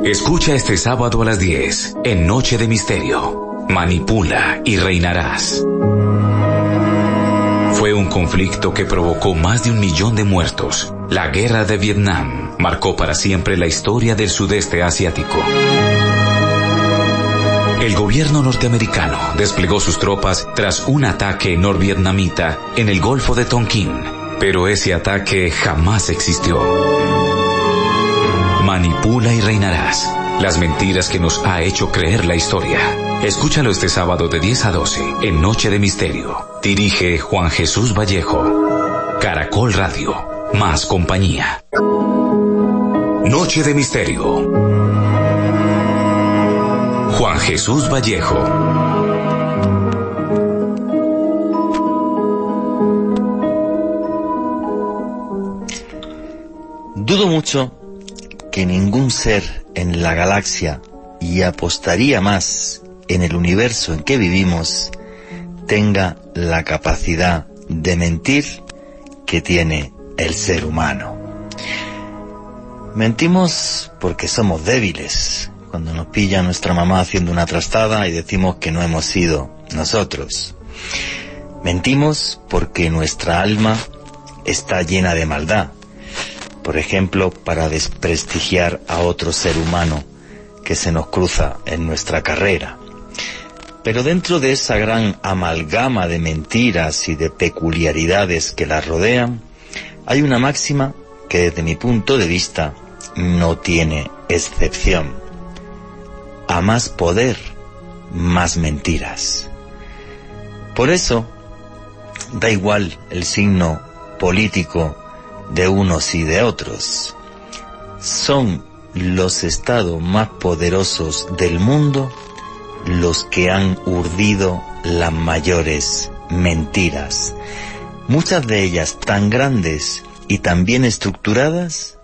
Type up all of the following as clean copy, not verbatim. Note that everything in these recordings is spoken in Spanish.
Escucha este sábado a las 10, en Noche de Misterio. Manipula y reinarás. Fue un conflicto que provocó más de 1 millón de muertos. La guerra de Vietnam marcó para siempre la historia del sudeste asiático. El gobierno norteamericano desplegó sus tropas tras un ataque norvietnamita en el Golfo de Tonkin, pero ese ataque jamás existió. Manipula y reinarás. Las mentiras que nos ha hecho creer la historia. Escúchalo este sábado de 10 a 12 en Noche de Misterio. Dirige Juan Jesús Vallejo. Caracol Radio. Más compañía. Noche de Misterio. Juan Jesús Vallejo. Dudo mucho que ningún ser en la galaxia, y apostaría más en el universo en que vivimos, tenga la capacidad de mentir que tiene el ser humano. Mentimos porque somos débiles, cuando nos pilla nuestra mamá haciendo una trastada y decimos que no hemos sido nosotros. Mentimos porque nuestra alma está llena de maldad, por ejemplo, para desprestigiar a otro ser humano que se nos cruza en nuestra carrera. Pero dentro de esa gran amalgama de mentiras y de peculiaridades que la rodean, hay una máxima que desde mi punto de vista no tiene excepción. A más poder, más mentiras. Por eso, da igual el signo político de unos y de otros. Son los estados más poderosos del mundo los que han urdido las mayores mentiras, muchas de ellas tan grandes y tan bien estructuradas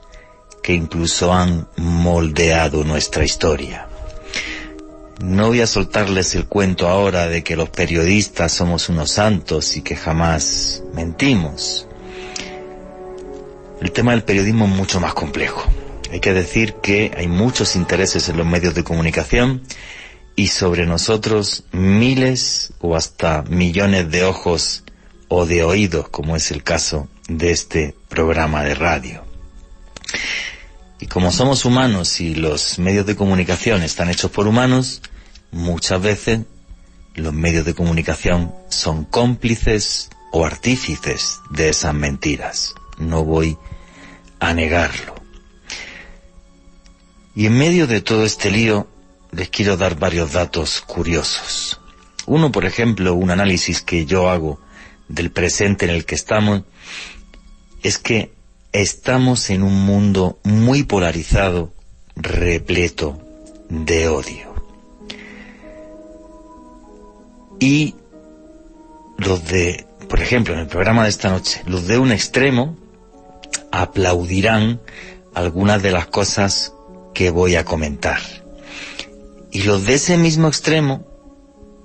que incluso han moldeado nuestra historia. No voy a soltarles el cuento ahora de que los periodistas somos unos santos y que jamás mentimos. El tema del periodismo es mucho más complejo. Hay que decir que hay muchos intereses en los medios de comunicación y sobre nosotros miles o hasta millones de ojos o de oídos, como es el caso de este programa de radio. Y como somos humanos y los medios de comunicación están hechos por humanos, muchas veces los medios de comunicación son cómplices o artífices de esas mentiras. No voy a negarlo. Y en medio de todo este lío les quiero dar varios datos curiosos. Uno, por ejemplo, un análisis que yo hago del presente en el que estamos, es que estamos en un mundo muy polarizado, repleto de odio. Y los de, por ejemplo, en el programa de esta noche, los de un extremo aplaudirán algunas de las cosas que voy a comentar. Y los de ese mismo extremo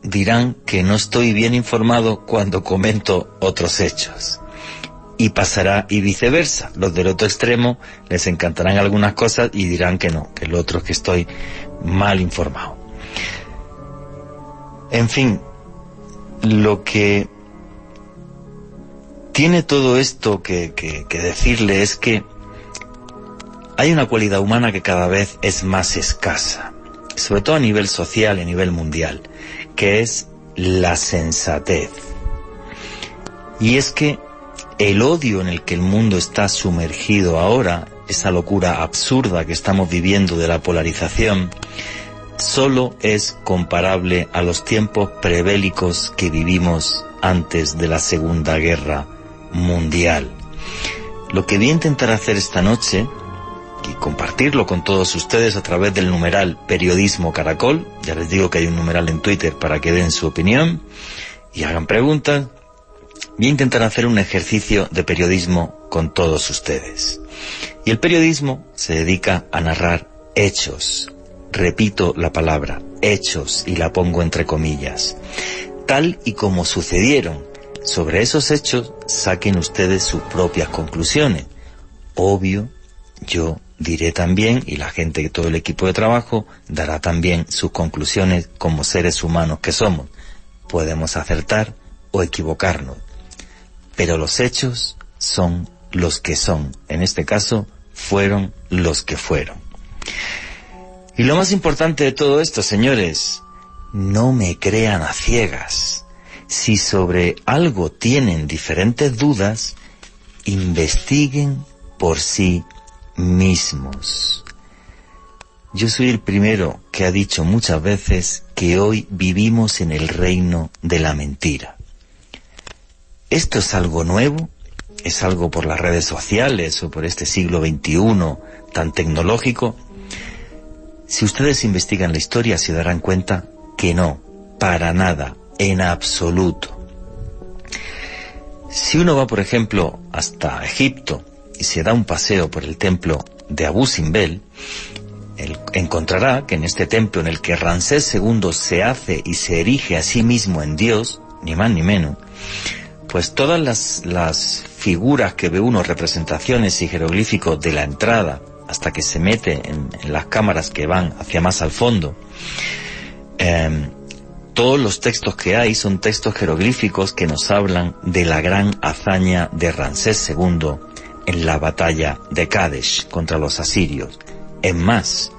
dirán que no estoy bien informado cuando comento otros hechos. Y pasará y viceversa. Los del otro extremo les encantarán algunas cosas y dirán que no, que lo otro es que estoy mal informado. En fin, lo que tiene todo esto que decirle es que hay una cualidad humana que cada vez es más escasa, sobre todo a nivel social y a nivel mundial, que es la sensatez. Y es que el odio en el que el mundo está sumergido ahora, esa locura absurda que estamos viviendo de la polarización, solo es comparable a los tiempos prebélicos que vivimos antes de la Segunda Guerra Mundial. Lo que voy a intentar hacer esta noche y compartirlo con todos ustedes a través del numeral Periodismo Caracol. Ya les digo que hay un numeral en Twitter para que den su opinión y hagan preguntas. Voy a intentar hacer un ejercicio de periodismo con todos ustedes. Y el periodismo se dedica a narrar hechos. Repito la palabra, hechos, y la pongo entre comillas. Tal y como sucedieron. Sobre esos hechos saquen ustedes sus propias conclusiones. Obvio, yo diré también, y la gente, todo el equipo de trabajo, dará también sus conclusiones como seres humanos que somos. Podemos acertar o equivocarnos, pero los hechos son los que son. En este caso, fueron los que fueron. Y lo más importante de todo esto, señores, no me crean a ciegas. Si sobre algo tienen diferentes dudas, investiguen por sí mismos. Yo soy el primero que ha dicho muchas veces que hoy vivimos en el reino de la mentira. ¿Esto es algo nuevo? ¿Es algo por las redes sociales o por este siglo XXI tan tecnológico? Si ustedes investigan la historia se darán cuenta que no, para nada, en absoluto. Si uno va, por ejemplo, hasta Egipto y se da un paseo por el templo de Abu Simbel, él encontrará que en este templo en el que Ramsés II se hace y se erige a sí mismo en Dios, ni más ni menos, pues todas las figuras que ve uno, representaciones y jeroglíficos de la entrada, hasta que se mete en las cámaras que van hacia más al fondo, todos los textos que hay son textos jeroglíficos que nos hablan de la gran hazaña de Ramsés II en la batalla de Kadesh contra los asirios. Es más,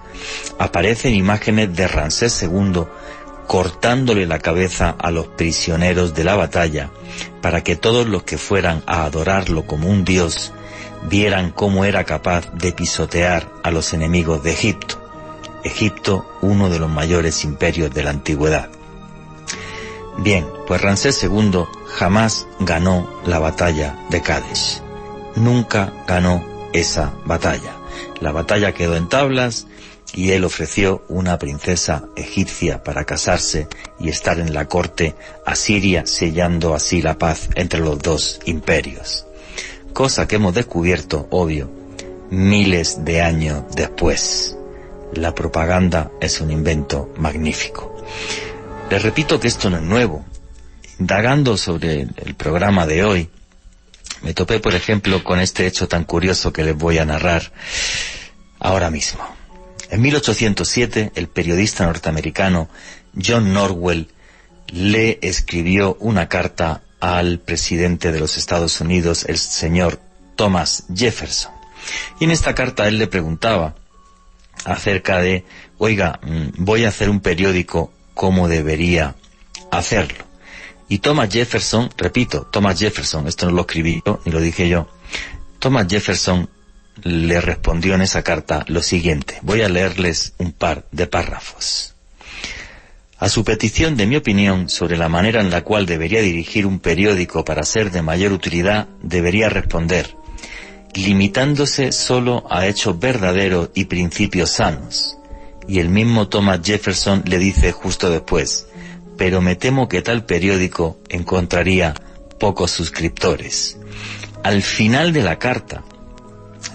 aparecen imágenes de Ramsés II cortándole la cabeza a los prisioneros de la batalla para que todos los que fueran a adorarlo como un dios vieran cómo era capaz de pisotear a los enemigos de Egipto. Egipto, uno de los mayores imperios de la antigüedad. Bien, pues Ramsés II jamás ganó la batalla de Kadesh. Nunca ganó esa batalla. La batalla quedó en tablas y él ofreció una princesa egipcia para casarse y estar en la corte asiria, sellando así la paz entre los dos imperios. Cosa que hemos descubierto, obvio, miles de años después. La propaganda es un invento magnífico. Les repito que esto no es nuevo. Indagando sobre el programa de hoy, me topé, por ejemplo, con este hecho tan curioso que les voy a narrar ahora mismo. En 1807, el periodista norteamericano John Norwell le escribió una carta al presidente de los Estados Unidos, el señor Thomas Jefferson. Y en esta carta él le preguntaba acerca de, oiga, voy a hacer un periódico, ¿cómo debería hacerlo? Y Thomas Jefferson, repito, Thomas Jefferson, esto no lo escribí yo, ni lo dije yo, Thomas Jefferson le respondió en esa carta lo siguiente. Voy a leerles un par de párrafos. A su petición de mi opinión sobre la manera en la cual debería dirigir un periódico para ser de mayor utilidad, debería responder, limitándose solo a hechos verdaderos y principios sanos. Y el mismo Thomas Jefferson le dice justo después, pero me temo que tal periódico encontraría pocos suscriptores. Al final de la carta,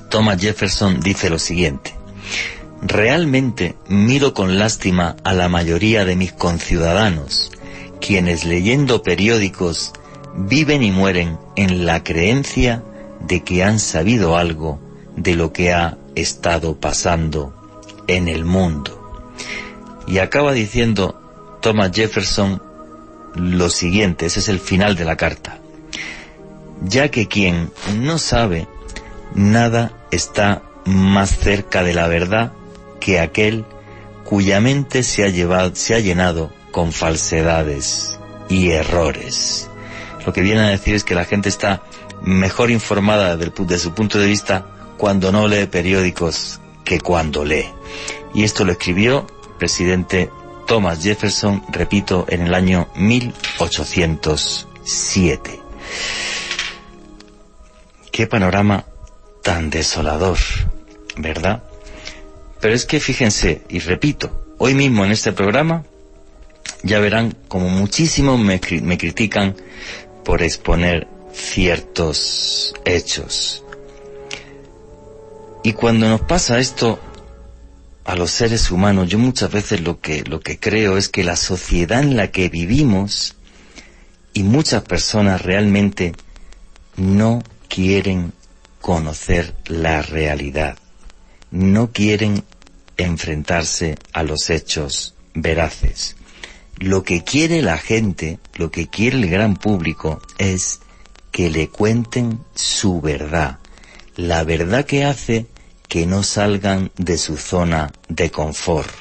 Thomas Jefferson dice lo siguiente, realmente miro con lástima a la mayoría de mis conciudadanos, quienes leyendo periódicos viven y mueren en la creencia de que han sabido algo de lo que ha estado pasando en el mundo. Y acaba diciendo Thomas Jefferson lo siguiente, ese es el final de la carta, ya que quien no sabe nada está más cerca de la verdad que aquel cuya mente se ha llenado con falsedades y errores. Lo que viene a decir es que la gente está mejor informada de su punto de vista cuando no lee periódicos que cuando lee. Y esto lo escribió el presidente Thomas Jefferson, repito, en el año 1807. Qué panorama tan desolador, ¿verdad? Pero es que fíjense, y repito, hoy mismo en este programa ya verán como muchísimos me critican por exponer ciertos hechos. Y cuando nos pasa esto a los seres humanos, yo muchas veces lo que creo es que la sociedad en la que vivimos y muchas personas realmente no quieren conocer la realidad. no quieren enfrentarse a los hechos veraces. Lo que quiere la gente, lo que quiere el gran público, es que le cuenten su verdad, la verdad que hace que no salgan de su zona de confort,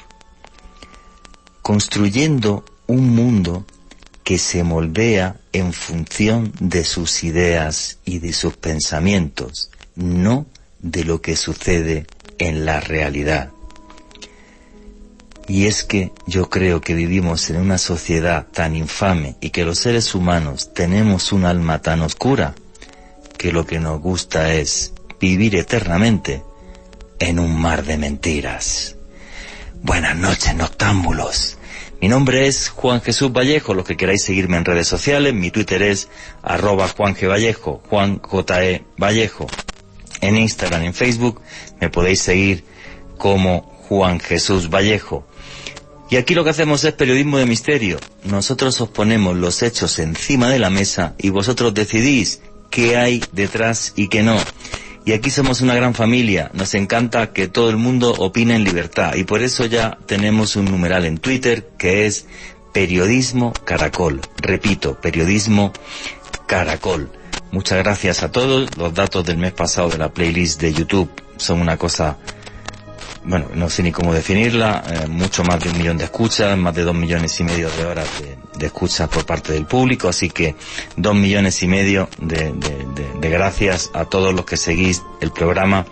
construyendo un mundo que se moldea en función de sus ideas y de sus pensamientos, no de lo que sucede en la realidad. Y es que yo creo que vivimos en una sociedad tan infame y que los seres humanos tenemos un alma tan oscura que lo que nos gusta es vivir eternamente en un mar de mentiras. Buenas noches, noctámbulos. Mi nombre es Juan Jesús Vallejo. Los que queráis seguirme en redes sociales, mi Twitter es @JuanGVallejo, Juan J.E. Vallejo. En Instagram y en Facebook me podéis seguir como Juan Jesús Vallejo. Y aquí lo que hacemos es periodismo de misterio. Nosotros os ponemos los hechos encima de la mesa y vosotros decidís qué hay detrás y qué no. Y aquí somos una gran familia, nos encanta que todo el mundo opine en libertad y por eso ya tenemos un numeral en Twitter que es Periodismo Caracol. Repito, Periodismo Caracol. Muchas gracias a todos. Los datos del mes pasado de la playlist de YouTube son una cosa, bueno, no sé ni cómo definirla, mucho más de 1 millón de escuchas, más de 2,5 millones de horas de escuchas por parte del público, así que 2,5 millones de gracias a todos los que seguís el programa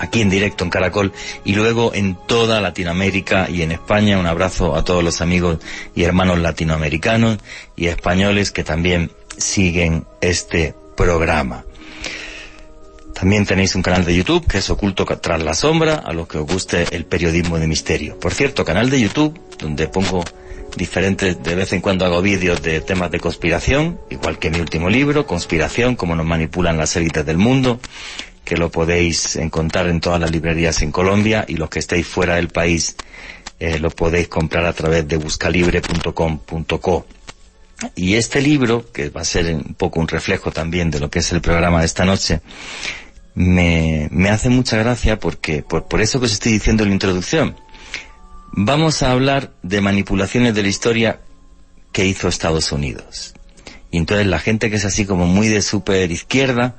aquí en directo en Caracol y luego en toda Latinoamérica y en España. Un abrazo a todos los amigos y hermanos latinoamericanos y españoles que también siguen este programa. También tenéis un canal de YouTube que es Oculto tras la sombra, a los que os guste el periodismo de misterio. Por cierto, canal de YouTube donde pongo diferentes, de vez en cuando hago vídeos de temas de conspiración, igual que mi último libro, Conspiración, cómo nos manipulan las élites del mundo, que lo podéis encontrar en todas las librerías en Colombia, y los que estéis fuera del país lo podéis comprar a través de buscalibre.com.co. Y este libro, que va a ser un poco un reflejo también de lo que es el programa de esta noche, me hace mucha gracia porque, por eso que os estoy diciendo en la introducción, vamos a hablar de manipulaciones de la historia que hizo Estados Unidos. Y entonces la gente que es así como muy de súper izquierda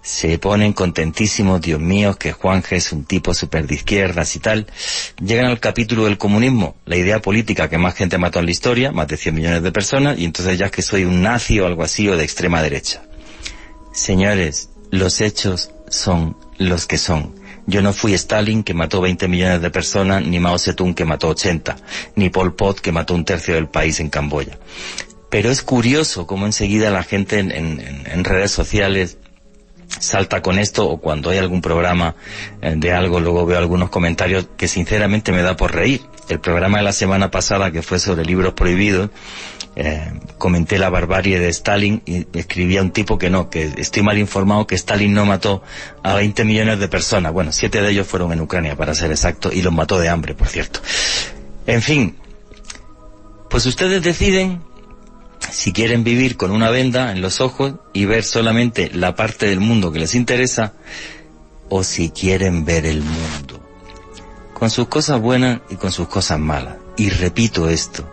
se ponen contentísimos, Dios mío, que Juanje es un tipo súper de izquierdas y tal. Llegan al capítulo del comunismo, la idea política que más gente mató en la historia, más de 100 millones de personas, y entonces ya es que soy un nazi o algo así, o de extrema derecha. Señores, los hechos son los que son. Yo no fui Stalin, que mató 20 millones de personas, ni Mao Zedong, que mató 80, ni Pol Pot, que mató 1/3 del país en Camboya. Pero es curioso cómo enseguida la gente en redes sociales salta con esto, o cuando hay algún programa de algo, luego veo algunos comentarios que sinceramente me da por reír. El programa de la semana pasada, que fue sobre libros prohibidos, comenté la barbarie de Stalin y escribía un tipo que no, que estoy mal informado, que Stalin no mató a 20 millones de personas. Bueno, 7 de ellos fueron en Ucrania, para ser exacto, y los mató de hambre, por cierto. En fin, pues ustedes deciden si quieren vivir con una venda en los ojos y ver solamente la parte del mundo que les interesa, o si quieren ver el mundo con sus cosas buenas y con sus cosas malas. Y repito esto,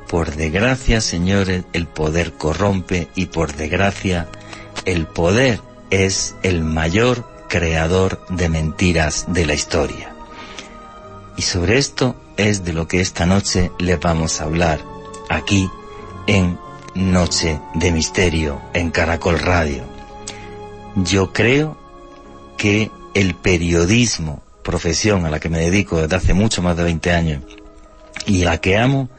por desgracia, señores, el poder corrompe, y por desgracia el poder es el mayor creador de mentiras de la historia. Y sobre esto es de lo que esta noche les vamos a hablar aquí en Noche de Misterio en Caracol Radio. Yo creo que el periodismo, profesión a la que me dedico desde hace mucho más de 20 años y la que amo,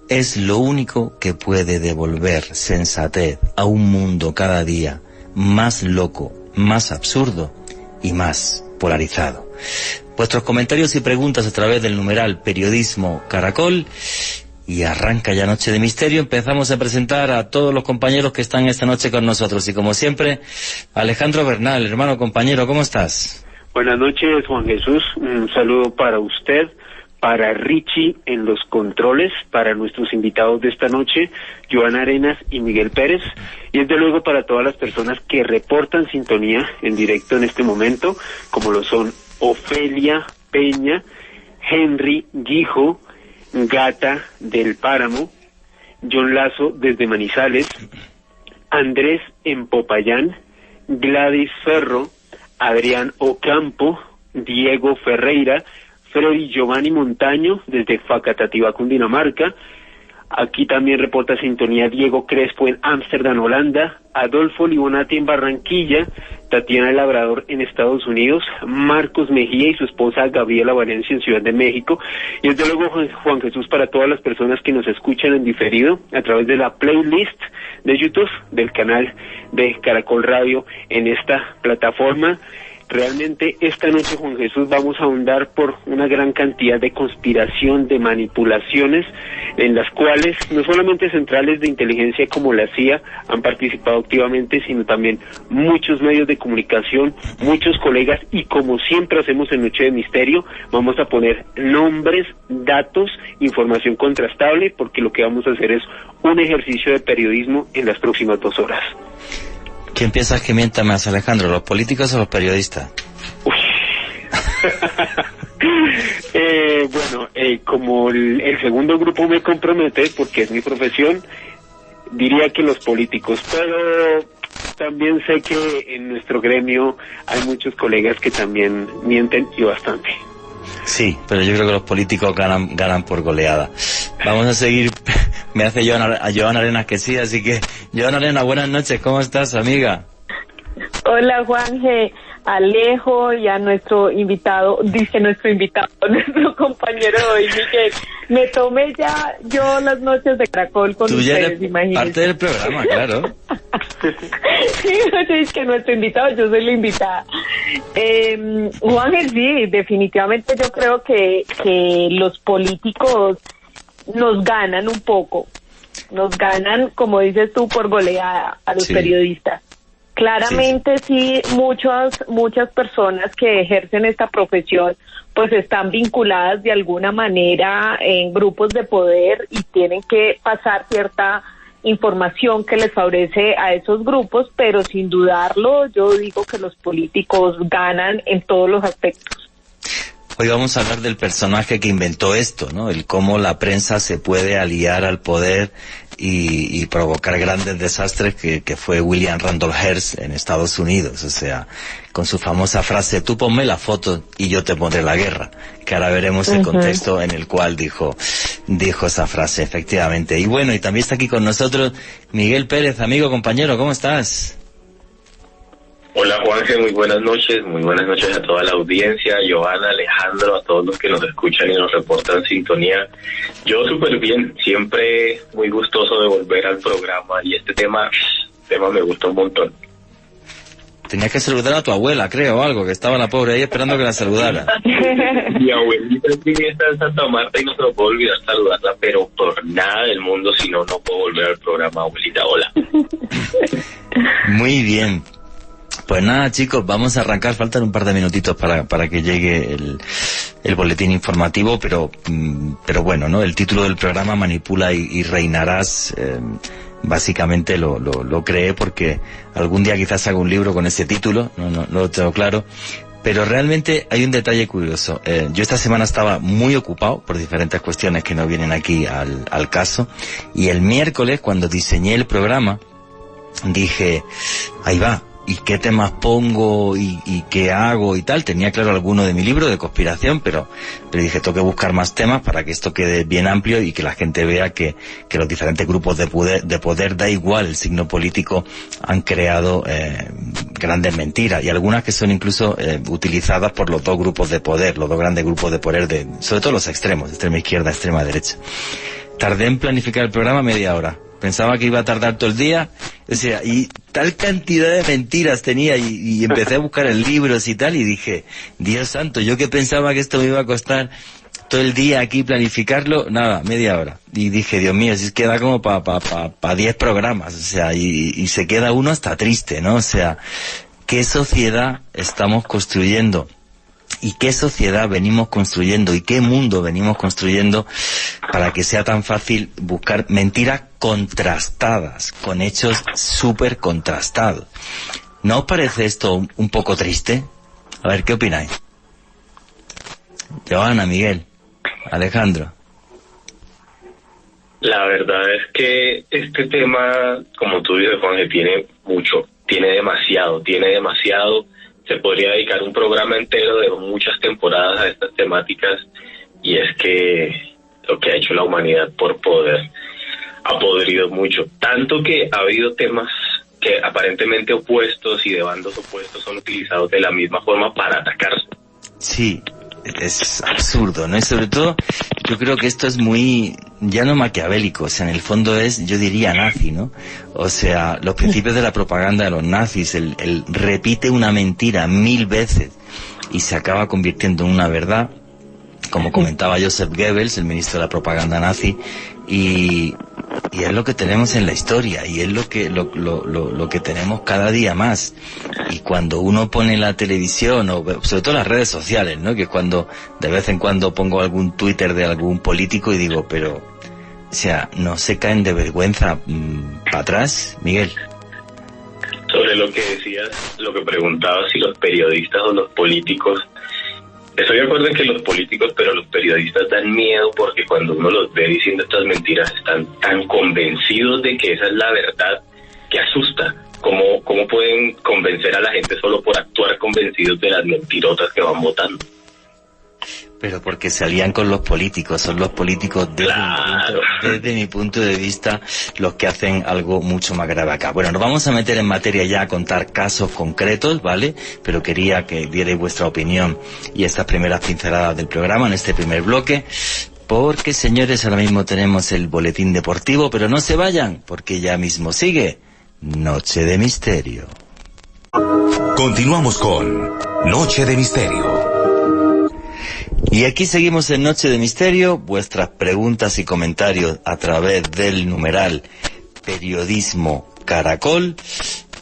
es lo único que puede devolver sensatez a un mundo cada día más loco, más absurdo y más polarizado. Vuestros comentarios y preguntas a través del numeral Periodismo Caracol. Y arranca ya Noche de Misterio. Empezamos a presentar a todos los compañeros que están esta noche con nosotros. Y como siempre, Alejandro Bernal, hermano, compañero, ¿cómo estás? Buenas noches, Juan Jesús. Un saludo para usted, para Richie en los controles, para nuestros invitados de esta noche, Joana Arenas y Miguel Pérez, y desde luego para todas las personas que reportan sintonía en directo en este momento, como lo son Ofelia Peña, Henry Guijo, Gata del Páramo, John Lazo desde Manizales, Andrés en Popayán, Gladys Ferro, Adrián Ocampo, Diego Ferreira, Freddy Giovanni Montaño desde Facatativá, Cundinamarca. Aquí también reporta sintonía Diego Crespo en Ámsterdam, Holanda, Adolfo Libonati en Barranquilla, Tatiana Labrador en Estados Unidos, Marcos Mejía y su esposa Gabriela Valencia en Ciudad de México, y desde luego Juan Jesús, para todas las personas que nos escuchan en diferido a través de la playlist de YouTube del canal de Caracol Radio en esta plataforma. Realmente esta noche, Juan Jesús, vamos a ahondar por una gran cantidad de conspiración, de manipulaciones, en las cuales no solamente centrales de inteligencia como la CIA han participado activamente, sino también muchos medios de comunicación, muchos colegas, y como siempre hacemos en Noche de Misterio, vamos a poner nombres, datos, información contrastable, porque lo que vamos a hacer es un ejercicio de periodismo en las próximas 2 horas. ¿Quién piensas que mienta más, Alejandro, los políticos o los periodistas? Bueno, como el segundo grupo me compromete, porque es mi profesión, diría que los políticos, pero también sé que en nuestro gremio hay muchos colegas que también mienten, y bastante. Sí, pero yo creo que los políticos ganan por goleada. Vamos a seguir. Me hace Joana Arenas que sí, así que Joana Arenas, buenas noches, ¿cómo estás, amiga? Hola, Juanje, Alejo, y a nuestro invitado, nuestro compañero hoy, Miguel. Me tomé ya yo las noches de Caracol con ustedes, imagínense. Parte del programa, claro. Sí, es que nuestro invitado, yo soy la invitada. Juanje, sí, definitivamente yo creo que los políticos nos ganan un poco. Nos ganan, como dices tú, por goleada a los periodistas. Claramente sí, muchas personas que ejercen esta profesión pues están vinculadas de alguna manera en grupos de poder y tienen que pasar cierta información que les favorece a esos grupos, pero sin dudarlo yo digo que los políticos ganan en todos los aspectos. Hoy vamos a hablar del personaje que inventó esto, ¿no? El cómo la prensa se puede aliar al poder y provocar grandes desastres, que fue William Randolph Hearst en Estados Unidos, o sea, con su famosa frase, tú ponme la foto y yo te pondré la guerra, que ahora veremos el contexto en el cual dijo esa frase, efectivamente. Y bueno, y también está aquí con nosotros Miguel Pérez, amigo, compañero, ¿cómo estás? Hola, Juanje, muy buenas noches a toda la audiencia, Joana, Alejandro, a todos los que nos escuchan y nos reportan sintonía. Yo súper bien, siempre muy gustoso de volver al programa, y este tema me gusta un montón. Tenías que saludar a tu abuela, creo, o algo, que estaba la pobre ahí esperando que la saludara. Mi abuelita está en Santa Marta y no se me puedo olvidar saludarla, pero por nada del mundo, si no puedo volver al programa. Abuelita, hola. Muy bien. Pues nada, chicos, vamos a arrancar. Faltan un par de minutitos para que llegue el boletín informativo, pero bueno, ¿no? El título del programa, Manipula y reinarás, básicamente lo creé porque algún día quizás haga un libro con ese título, no lo tengo claro. Pero realmente hay un detalle curioso. Yo esta semana estaba muy ocupado por diferentes cuestiones que no vienen aquí al caso, y el miércoles, cuando diseñé el programa, dije, ahí va, ¿y qué temas pongo y qué hago y tal? Tenía claro alguno de mi libro de conspiración, pero dije, tengo que buscar más temas para que esto quede bien amplio y que la gente vea que los diferentes grupos de poder, da igual el signo político, han creado grandes mentiras, y algunas que son incluso utilizadas por los dos grupos de poder, los dos grandes grupos de poder, sobre todo los extremos, extrema izquierda, extrema derecha. Tardé en planificar el programa media hora. Pensaba que iba a tardar todo el día, o sea, y tal cantidad de mentiras tenía, y empecé a buscar en libros y tal, y dije, Dios santo, yo que pensaba que esto me iba a costar todo el día aquí planificarlo, nada, media hora. Y dije, Dios mío, si es que da como para 10 programas, o sea, y se queda uno hasta triste, ¿no? O sea, ¿qué sociedad estamos construyendo? ¿Y qué sociedad venimos construyendo? ¿Y qué mundo venimos construyendo para que sea tan fácil buscar mentiras contrastadas, con hechos súper contrastados? ¿No os parece esto un poco triste? A ver, ¿qué opináis? Johanna, Miguel, Alejandro. La verdad es que este tema, como tú dices, Juan, tiene mucho, tiene demasiado. Se podría dedicar un programa entero de muchas temporadas a estas temáticas, y es que lo que ha hecho la humanidad por poder ha podrido mucho. Tanto que ha habido temas que aparentemente opuestos y de bandos opuestos son utilizados de la misma forma para atacarse. Sí, es absurdo, ¿no? Y sobre todo, yo creo que esto es muy, ya no maquiavélico, o sea, en el fondo es, yo diría, nazi, ¿no? O sea, los principios de la propaganda de los nazis, el repite una mentira 1000 veces y se acaba convirtiendo en una verdad, como comentaba Joseph Goebbels, el ministro de la propaganda nazi, y es lo que tenemos en la historia, y es lo que tenemos cada día más. Y cuando uno pone la televisión, o sobre todo las redes sociales, ¿no? Que cuando de vez en cuando pongo algún Twitter de algún político y digo, pero, o sea, ¿no se caen de vergüenza para atrás, Miguel? Sobre lo que decías, lo que preguntabas, si los periodistas o los políticos, estoy de acuerdo en que los políticos, pero los periodistas dan miedo, porque cuando uno los ve diciendo estas mentiras están tan convencidos de que esa es la verdad que asusta. ¿Cómo pueden convencer a la gente solo por actuar convencidos de las mentirotas que van votando? Pero porque se alían con los políticos, son los políticos desde mi punto de vista los que hacen algo mucho más grave acá. Bueno, nos vamos a meter en materia ya a contar casos concretos, ¿vale? Pero quería que dierais vuestra opinión y estas primeras pinceladas del programa en este primer bloque, porque, señores, ahora mismo tenemos el boletín deportivo, pero no se vayan, porque ya mismo sigue Noche de Misterio. Continuamos con Noche de Misterio. Y aquí seguimos en Noche de Misterio, vuestras preguntas y comentarios a través del numeral Periodismo Caracol.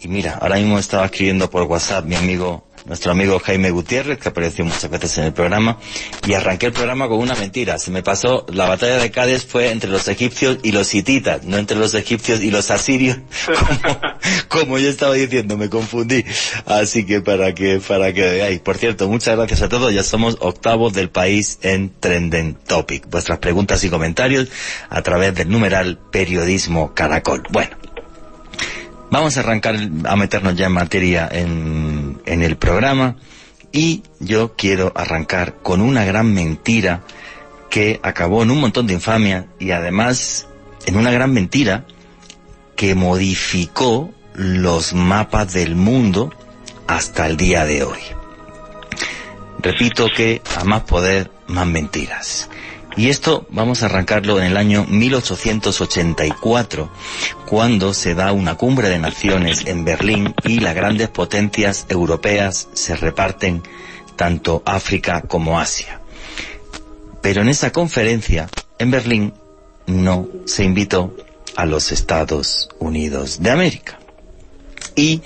Y mira, ahora mismo estaba escribiendo por WhatsApp nuestro amigo Jaime Gutiérrez, que apareció muchas veces en el programa, y arranqué el programa con una mentira. Se me pasó, la batalla de Cádiz fue entre los egipcios y los hititas, no entre los egipcios y los asirios, como yo estaba diciendo, me confundí. Así que para que veáis. Por cierto, muchas gracias a todos, ya somos octavos del país en Trending Topic. Vuestras preguntas y comentarios a través del numeral Periodismo Caracol. Bueno, vamos a arrancar a meternos ya en materia en el programa, y yo quiero arrancar con una gran mentira que acabó en un montón de infamia, y además en una gran mentira que modificó los mapas del mundo hasta el día de hoy. Repito que a más poder, más mentiras. Y esto vamos a arrancarlo en el año 1884, cuando se da una cumbre de naciones en Berlín y las grandes potencias europeas se reparten tanto África como Asia. Pero en esa conferencia, en Berlín, no se invitó a los Estados Unidos de América. Y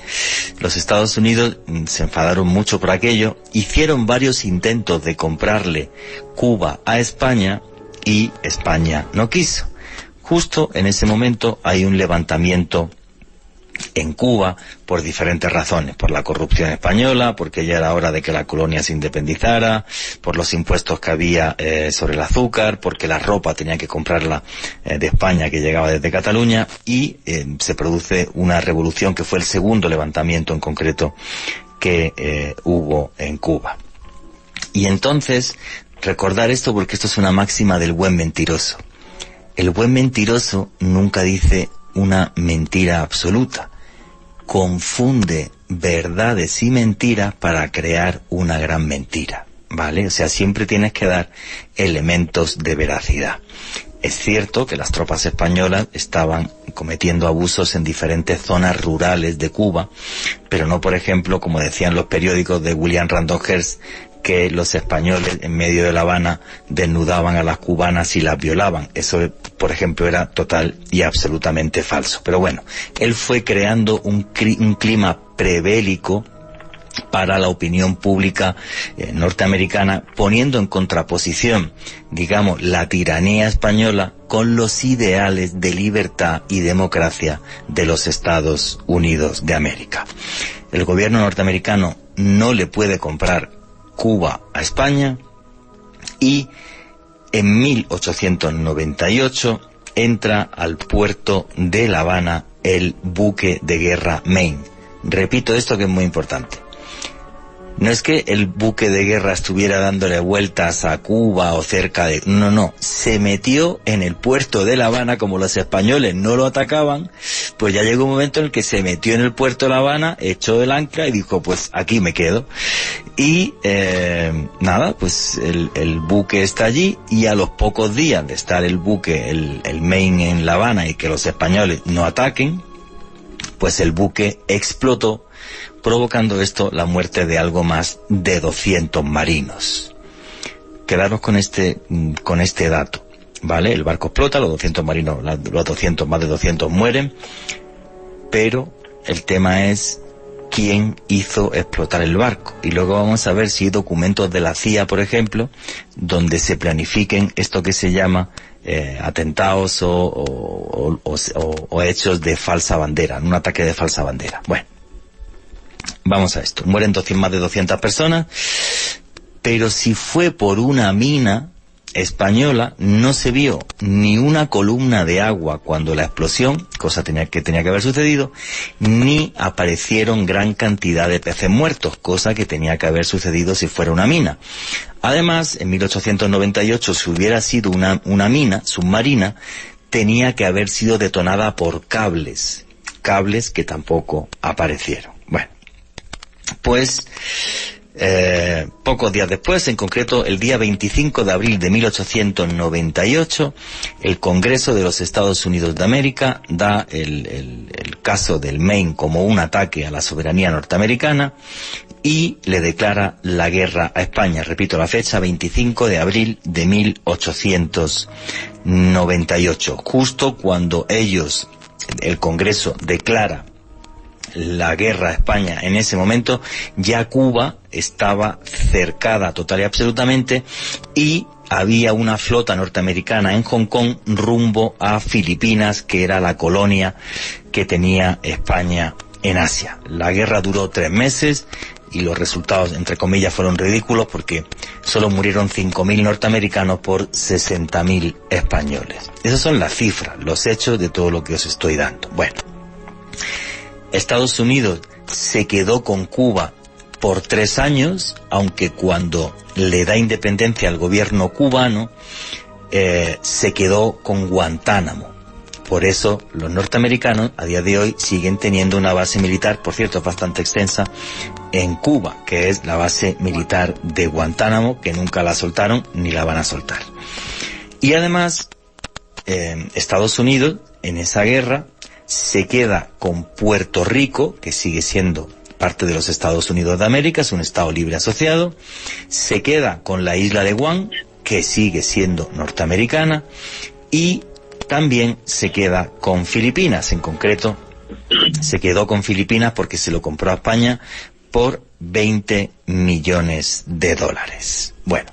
los Estados Unidos se enfadaron mucho por aquello, hicieron varios intentos de comprarle Cuba a España y España no quiso. Justo en ese momento hay un levantamiento en Cuba por diferentes razones, por la corrupción española, porque ya era hora de que la colonia se independizara, por los impuestos que había sobre el azúcar, porque la ropa tenía que comprarla de España, que llegaba desde Cataluña, y se produce una revolución que fue el segundo levantamiento en concreto que hubo en Cuba. Y entonces, recordar esto porque esto es una máxima del buen mentiroso. El buen mentiroso nunca dice una mentira absoluta. Confunde verdades y mentiras para crear una gran mentira, ¿vale? O sea, siempre tienes que dar elementos de veracidad. Es cierto que las tropas españolas estaban cometiendo abusos en diferentes zonas rurales de Cuba, pero no, por ejemplo, como decían los periódicos de William Randolph Hearst, que los españoles en medio de La Habana desnudaban a las cubanas y las violaban. Eso, por ejemplo, era total y absolutamente falso. Pero bueno, él fue creando un clima prebélico para la opinión pública norteamericana, poniendo en contraposición, digamos, la tiranía española con los ideales de libertad y democracia de los Estados Unidos de América. El gobierno norteamericano no le puede comprar Cuba a España, y en 1898 entra al puerto de La Habana el buque de guerra Maine. Repito esto que es muy importante. No es que el buque de guerra estuviera dándole vueltas a Cuba o cerca de... No. Se metió en el puerto de La Habana, como los españoles no lo atacaban, pues ya llegó un momento en el que se metió en el puerto de La Habana, echó el ancla y dijo, pues aquí me quedo. Y pues el buque está allí, y a los pocos días de estar el buque, el Maine, en La Habana, y que los españoles no ataquen, pues el buque explotó, provocando esto la muerte de algo más de 200 marinos. Quedaros con este dato, ¿vale? El barco explota, los 200 marinos, más de 200 mueren, pero el tema es quién hizo explotar el barco. Y luego vamos a ver si hay documentos de la CIA, por ejemplo, donde se planifiquen esto que se llama atentados o hechos de falsa bandera, un ataque de falsa bandera. Bueno, vamos a esto. Mueren más de 200 personas, pero si fue por una mina española, no se vio ni una columna de agua cuando la explosión, cosa que tenía que haber sucedido, ni aparecieron gran cantidad de peces muertos, cosa que tenía que haber sucedido si fuera una mina. Además, en 1898, si hubiera sido una mina submarina, tenía que haber sido detonada por cables que tampoco aparecieron. Bueno, pues pocos días después, en concreto el día 25 de abril de 1898, el Congreso de los Estados Unidos de América da el caso del Maine como un ataque a la soberanía norteamericana y le declara la guerra a España. Repito la fecha, 25 de abril de 1898, justo cuando el Congreso declara la guerra a España. En ese momento ya Cuba estaba cercada total y absolutamente, y había una flota norteamericana en Hong Kong rumbo a Filipinas, que era la colonia que tenía España en Asia. La guerra duró 3 meses y los resultados, entre comillas, fueron ridículos, porque solo murieron 5.000 norteamericanos por 60.000 españoles. Esas son las cifras, los hechos de todo lo que os estoy dando. Bueno, Estados Unidos se quedó con Cuba por 3 años, aunque cuando le da independencia al gobierno cubano, se quedó con Guantánamo. Por eso los norteamericanos a día de hoy siguen teniendo una base militar, por cierto bastante extensa, en Cuba, que es la base militar de Guantánamo, que nunca la soltaron ni la van a soltar. Y además, Estados Unidos en esa guerra se queda con Puerto Rico, que sigue siendo parte de los Estados Unidos de América, es un estado libre asociado, se queda con la isla de Guam, que sigue siendo norteamericana, y también se queda con Filipinas. En concreto, se quedó con Filipinas porque se lo compró a España por $20 millones. Bueno,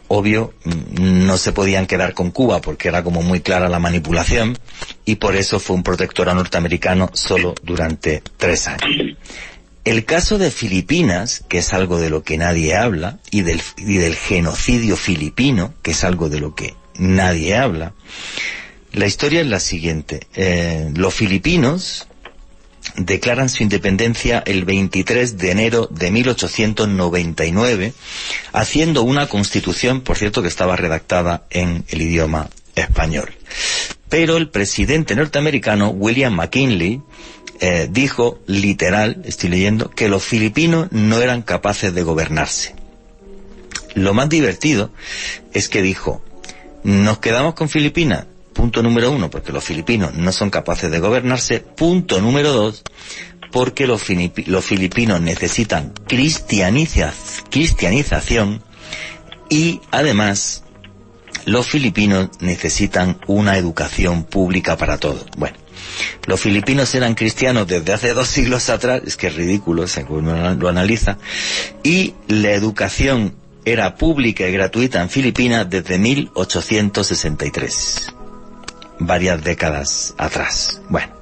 obvio, no se podían quedar con Cuba porque era como muy clara la manipulación, y por eso fue un protectorado norteamericano solo durante 3 años. El caso de Filipinas, que es algo de lo que nadie habla, y del genocidio filipino, que es algo de lo que nadie habla, la historia es la siguiente. Los filipinos declaran su independencia el 23 de enero de 1899, haciendo una constitución, por cierto, que estaba redactada en el idioma español. Pero el presidente norteamericano, William McKinley, dijo, literal, estoy leyendo, que los filipinos no eran capaces de gobernarse. Lo más divertido es que dijo, nos quedamos con Filipinas, punto número 1, porque los filipinos no son capaces de gobernarse, punto número 2, porque los filipinos necesitan cristianización, y además los filipinos necesitan una educación pública para todos. Bueno, los filipinos eran cristianos desde hace 2 siglos atrás, es que es ridículo, según uno lo analiza, y la educación era pública y gratuita en Filipinas desde 1863, varias décadas atrás. Bueno,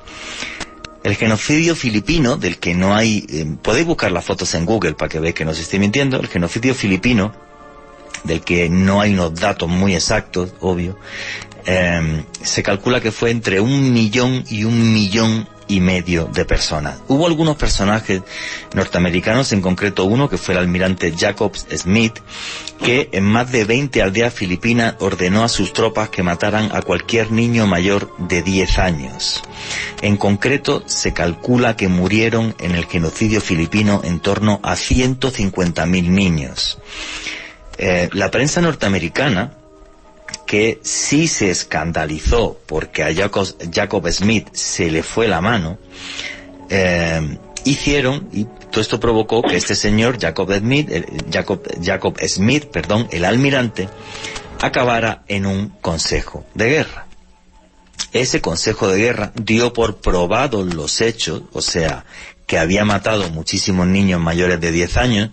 el genocidio filipino, del que no hay... podéis buscar las fotos en Google para que veáis que no os estoy mintiendo. El genocidio filipino del que no hay unos datos muy exactos, obvio, se calcula que fue entre 1 millón y 1,5 millones de personas. Hubo algunos personajes norteamericanos, en concreto uno que fue el almirante Jacob Smith, que en más de 20 aldeas filipinas ordenó a sus tropas que mataran a cualquier niño mayor de 10 años. En concreto, se calcula que murieron en el genocidio filipino en torno a 150.000 niños. La prensa norteamericana, que sí se escandalizó porque a Jacob Smith se le fue la mano, hicieron, y todo esto provocó que este señor, Jacob Smith, el almirante, acabara en un consejo de guerra. Ese consejo de guerra dio por probados los hechos, o sea, que había matado muchísimos niños mayores de 10 años,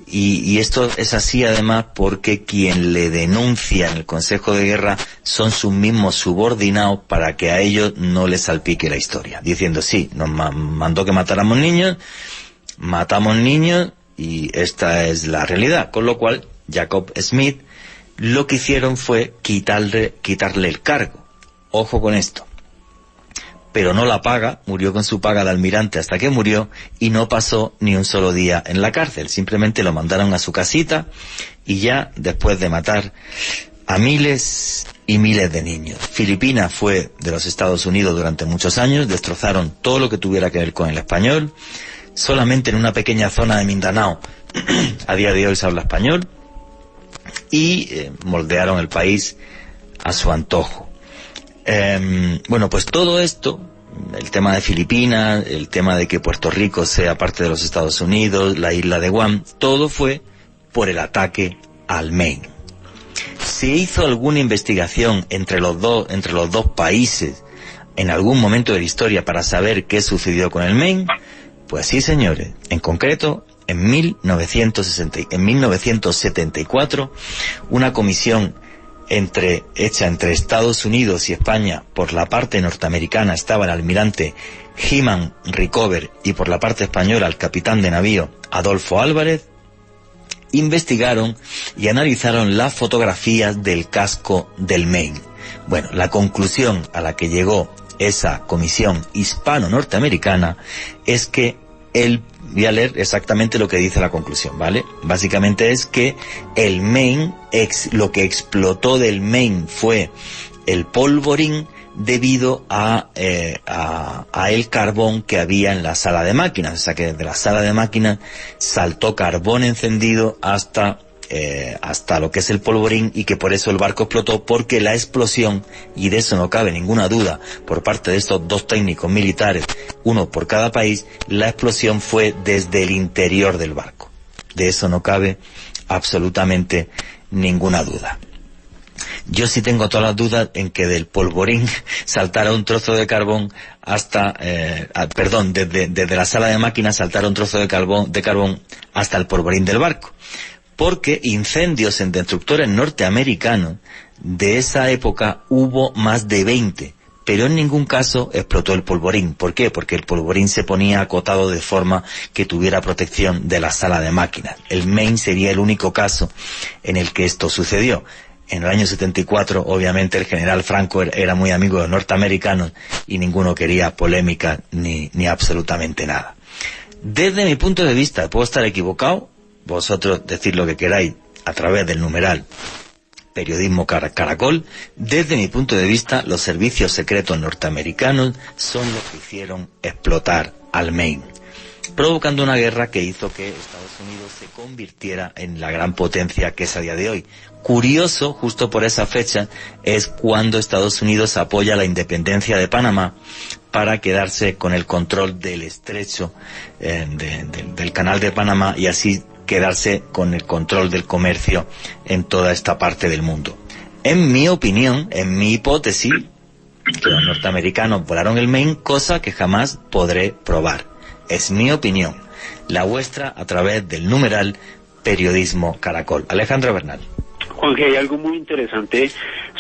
y esto es así además porque quien le denuncia en el Consejo de Guerra son sus mismos subordinados para que a ellos no les salpique la historia, diciendo sí, nos mandó que matáramos niños, matamos niños y esta es la realidad. Con lo cual Jacob Smith lo que hicieron fue quitarle el cargo. Ojo con esto. Pero no la paga, murió con su paga de almirante hasta que murió y no pasó ni un solo día en la cárcel. Simplemente lo mandaron a su casita y ya después de matar a miles y miles de niños. Filipinas fue de los Estados Unidos durante muchos años, destrozaron todo lo que tuviera que ver con el español. Solamente en una pequeña zona de Mindanao a día de hoy se habla español y moldearon el país a su antojo. Bueno, pues todo esto, el tema de Filipinas, el tema de que Puerto Rico sea parte de los Estados Unidos, la isla de Guam, todo fue por el ataque al Maine. ¿Se hizo alguna investigación entre los dos países en algún momento de la historia para saber qué sucedió con el Maine? Pues sí, señores. En concreto, en 1974, una comisión hecha entre Estados Unidos y España. Por la parte norteamericana estaba el almirante Heman Rickover y por la parte española el capitán de navío Adolfo Álvarez. Investigaron y analizaron las fotografías del casco del Maine. Bueno, la conclusión a la que llegó esa comisión hispano-norteamericana es que voy a leer exactamente lo que dice la conclusión, ¿vale? Básicamente es que el Maine, lo que explotó del Maine fue el polvorín debido a el carbón que había en la sala de máquinas. O sea que desde la sala de máquinas saltó carbón encendido hasta lo que es el polvorín, y que por eso el barco explotó, porque la explosión, y de eso no cabe ninguna duda por parte de estos dos técnicos militares, uno por cada país, la explosión fue desde el interior del barco. De eso no cabe absolutamente ninguna duda. Yo sí tengo todas las dudas en que del polvorín saltara un trozo de carbón desde la sala de máquinas saltara un trozo de carbón hasta el polvorín del barco. Porque incendios en destructores norteamericanos de esa época hubo más de 20, pero en ningún caso explotó el polvorín. ¿Por qué? Porque el polvorín se ponía acotado de forma que tuviera protección de la sala de máquinas. El Maine sería el único caso en el que esto sucedió. En el año 74, obviamente, el general Franco era muy amigo de los norteamericanos y ninguno quería polémica ni absolutamente nada. Desde mi punto de vista, puedo estar equivocado, vosotros decid lo que queráis a través del numeral Periodismo Caracol. Desde mi punto de vista, los servicios secretos norteamericanos son los que hicieron explotar al Maine, provocando una guerra que hizo que Estados Unidos se convirtiera en la gran potencia que es a día de hoy. Curioso, justo por esa fecha, es cuando Estados Unidos apoya la independencia de Panamá para quedarse con el control del estrecho del canal de Panamá y así quedarse con el control del comercio en toda esta parte del mundo. En mi opinión, en mi hipótesis, que los norteamericanos volaron el Maine, cosa que jamás podré probar. Es mi opinión. La vuestra a través del numeral Periodismo Caracol. Alejandro Bernal. Juanje, hay algo muy interesante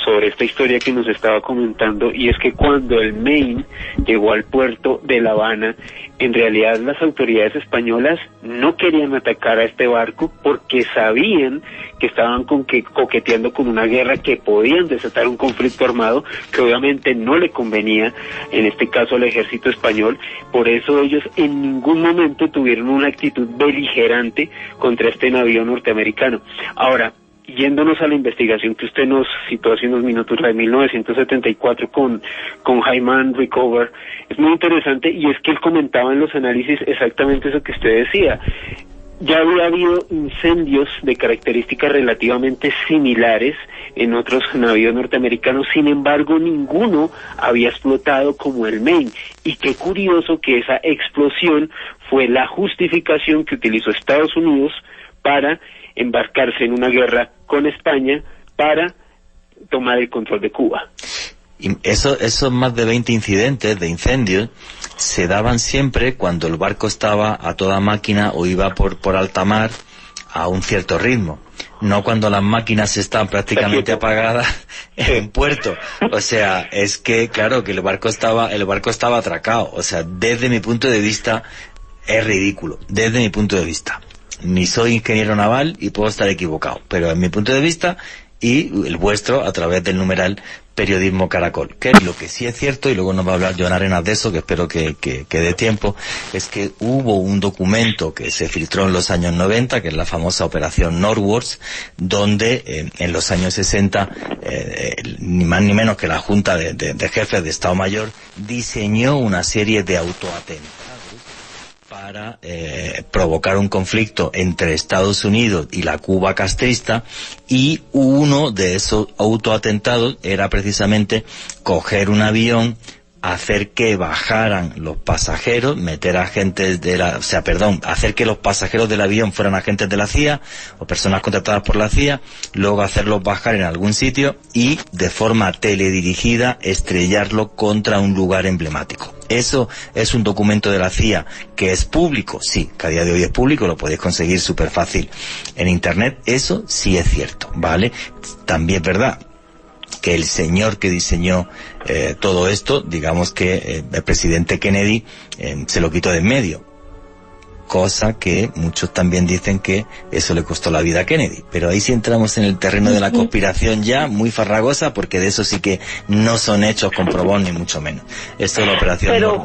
sobre esta historia que nos estaba comentando, y es que cuando el Maine llegó al puerto de La Habana, en realidad las autoridades españolas no querían atacar a este barco porque sabían que estaban coqueteando con una guerra que podían desatar un conflicto armado que obviamente no le convenía, en este caso al ejército español. Por eso ellos en ningún momento tuvieron una actitud beligerante contra este navío norteamericano. Ahora, yéndonos a la investigación que usted nos citó hace unos minutos, la de 1974 con Hyman Rickover, es muy interesante, y es que él comentaba en los análisis exactamente eso que usted decía. Ya había habido incendios de características relativamente similares en otros navíos norteamericanos, sin embargo ninguno había explotado como el Maine, y qué curioso que esa explosión fue la justificación que utilizó Estados Unidos para embarcarse en una guerra con España para tomar el control de Cuba. Y esos más de 20 incidentes de incendios se daban siempre cuando el barco estaba a toda máquina o iba por alta mar a un cierto ritmo, no cuando las máquinas están prácticamente apagadas en puerto. O sea, es que claro que el barco estaba atracado. O sea, desde mi punto de vista es ridículo, desde mi punto de vista. Ni soy ingeniero naval y puedo estar equivocado, pero en mi punto de vista y el vuestro a través del numeral Periodismo Caracol. Que lo que sí es cierto, y luego nos va a hablar Joan Arenas de eso, que espero que dé tiempo, es que hubo un documento que se filtró en los años 90, que es la famosa Operación Northwoods, donde en los años 60, ni más ni menos que la Junta de Jefes de Estado Mayor diseñó una serie de autoatentados para provocar un conflicto entre Estados Unidos y la Cuba castrista, y uno de esos autoatentados era precisamente coger un avión, hacer que bajaran los pasajeros, hacer que los pasajeros del avión fueran agentes de la CIA o personas contratadas por la CIA, luego hacerlos bajar en algún sitio y de forma teledirigida estrellarlo contra un lugar emblemático. Eso es un documento de la CIA que es público, sí, que a día de hoy es público, lo podéis conseguir súper fácil en internet, eso sí es cierto, ¿vale? También es verdad que el señor que diseñó todo esto, digamos que el presidente Kennedy se lo quitó de en medio, cosa que muchos también dicen que eso le costó la vida a Kennedy, pero ahí sí entramos en el terreno de la conspiración ya muy farragosa, porque de eso sí que no son hechos comprobados ni mucho menos. Esto es la operación. Pero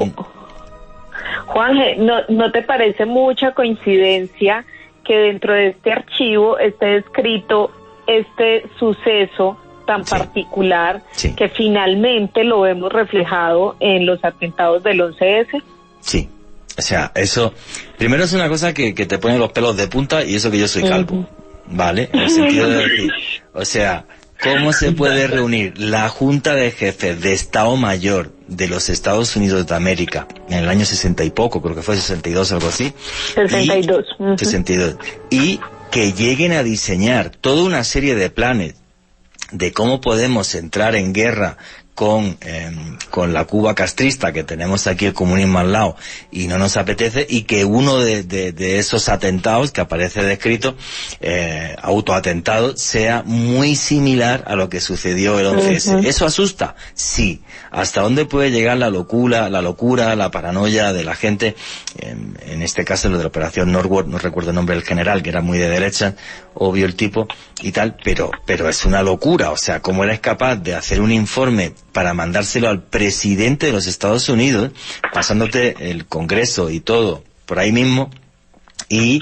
Juanje, ¿no te parece mucha coincidencia que dentro de este archivo esté descrito este suceso tan particular, que finalmente lo vemos reflejado en los atentados del 11S? Sí, o sea, eso primero es una cosa que te pone los pelos de punta, y eso que yo soy calvo, ¿vale? En el sentido de decir, o sea, ¿cómo se puede reunir la Junta de Jefes de Estado Mayor de los Estados Unidos de América en el año 60 y poco, creo que fue 62 algo así? 62. 62. Y que lleguen a diseñar toda una serie de planes de cómo podemos entrar en guerra con la Cuba castrista, que tenemos aquí el comunismo al lado y no nos apetece, y que uno de esos atentados que aparece descrito, autoatentado, sea muy similar a lo que sucedió el 11S. ¿Eso asusta? Sí. ¿Hasta dónde puede llegar la locura, la paranoia de la gente? En este caso, lo de la Operación Northwood, no recuerdo el nombre del general, que era muy de derecha, obvio el tipo y tal, pero es una locura. O sea, ¿cómo eres capaz de hacer un informe para mandárselo al presidente de los Estados Unidos, pasándote el Congreso y todo por ahí mismo, y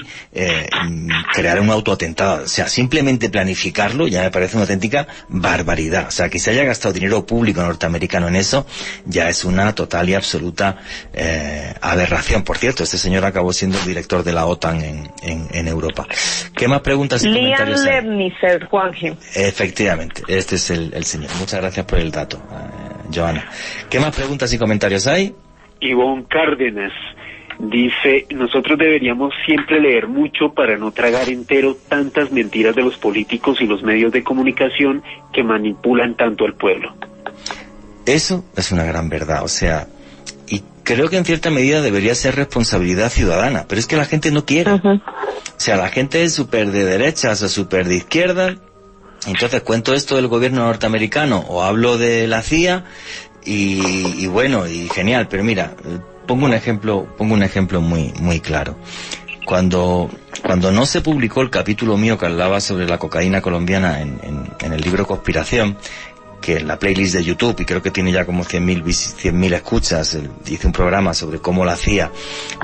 crear un autoatentado? O sea, simplemente planificarlo ya me parece una auténtica barbaridad. O sea, que se haya gastado dinero público norteamericano en eso ya es una total y absoluta aberración. Por cierto, este señor acabó siendo el director de la OTAN en Europa. ¿Qué más preguntas y comentarios hay? Liam Lernicer, Juanje. Efectivamente, este es el señor. Muchas gracias por el dato, Joana. ¿Qué más preguntas y comentarios hay? Ivonne Cárdenas dice: nosotros deberíamos siempre leer mucho para no tragar entero tantas mentiras de los políticos y los medios de comunicación que manipulan tanto al pueblo. Eso es una gran verdad, o sea, y creo que en cierta medida debería ser responsabilidad ciudadana, pero es que la gente no quiere. O sea, la gente es súper de derechas o súper de izquierdas, Entonces cuento esto del gobierno norteamericano o hablo de la CIA y bueno, y genial, pero mira, pongo un ejemplo muy claro. Cuando no se publicó el capítulo mío que hablaba sobre la cocaína colombiana en el libro Conspiración, que en la playlist de YouTube, y creo que tiene ya como 100.000 escuchas, hice un programa sobre cómo la CIA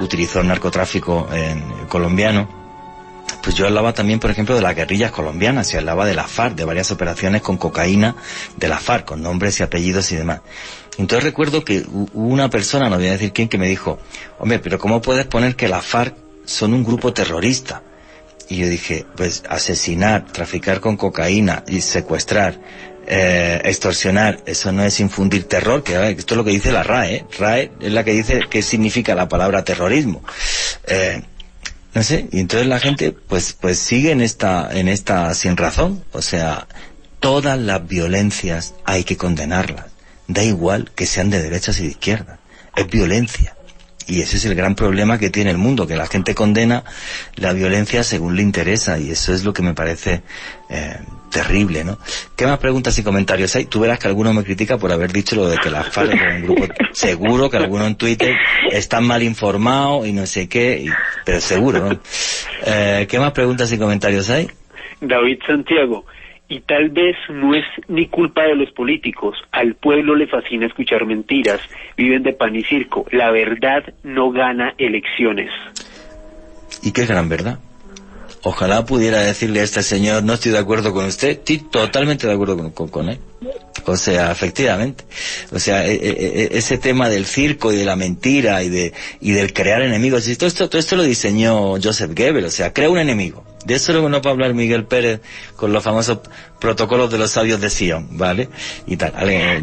utilizó el narcotráfico colombiano. Pues yo hablaba también, por ejemplo, de las guerrillas colombianas, y hablaba de la FARC, de varias operaciones con cocaína de la FARC, con nombres y apellidos y demás. Entonces recuerdo que hubo una persona, no voy a decir quién, que me dijo, hombre, pero ¿cómo puedes poner que la FARC son un grupo terrorista? Y yo dije, pues asesinar, traficar con cocaína y secuestrar, extorsionar, eso no es infundir terror, que esto es lo que dice la RAE. RAE es la que dice qué significa la palabra terrorismo. No sé, y entonces la gente pues sigue en esta sin razón. O sea, todas las violencias hay que condenarlas, da igual que sean de derechas y de izquierdas, es violencia. Y ese es el gran problema que tiene el mundo, que la gente condena la violencia según le interesa, y eso es lo que me parece terrible, ¿no? ¿Qué más preguntas y comentarios hay? Tú verás que alguno me critica por haber dicho lo de que la FARC era un grupo, seguro que alguno en Twitter está mal informado y no sé qué, pero seguro, ¿no? ¿Qué más preguntas y comentarios hay? David Santiago, y tal vez no es ni culpa de los políticos, al pueblo le fascina escuchar mentiras, viven de pan y circo, la verdad no gana elecciones. ¿Y qué gran verdad? Ojalá pudiera decirle a este señor, no estoy de acuerdo con usted, estoy totalmente de acuerdo con él. O sea, efectivamente. O sea, ese tema del circo y de la mentira y del crear enemigos, y todo esto lo diseñó Joseph Goebbels. O sea, crea un enemigo. De eso luego no va a hablar Miguel Pérez con los famosos protocolos de los sabios de Sion, ¿vale? Y tal.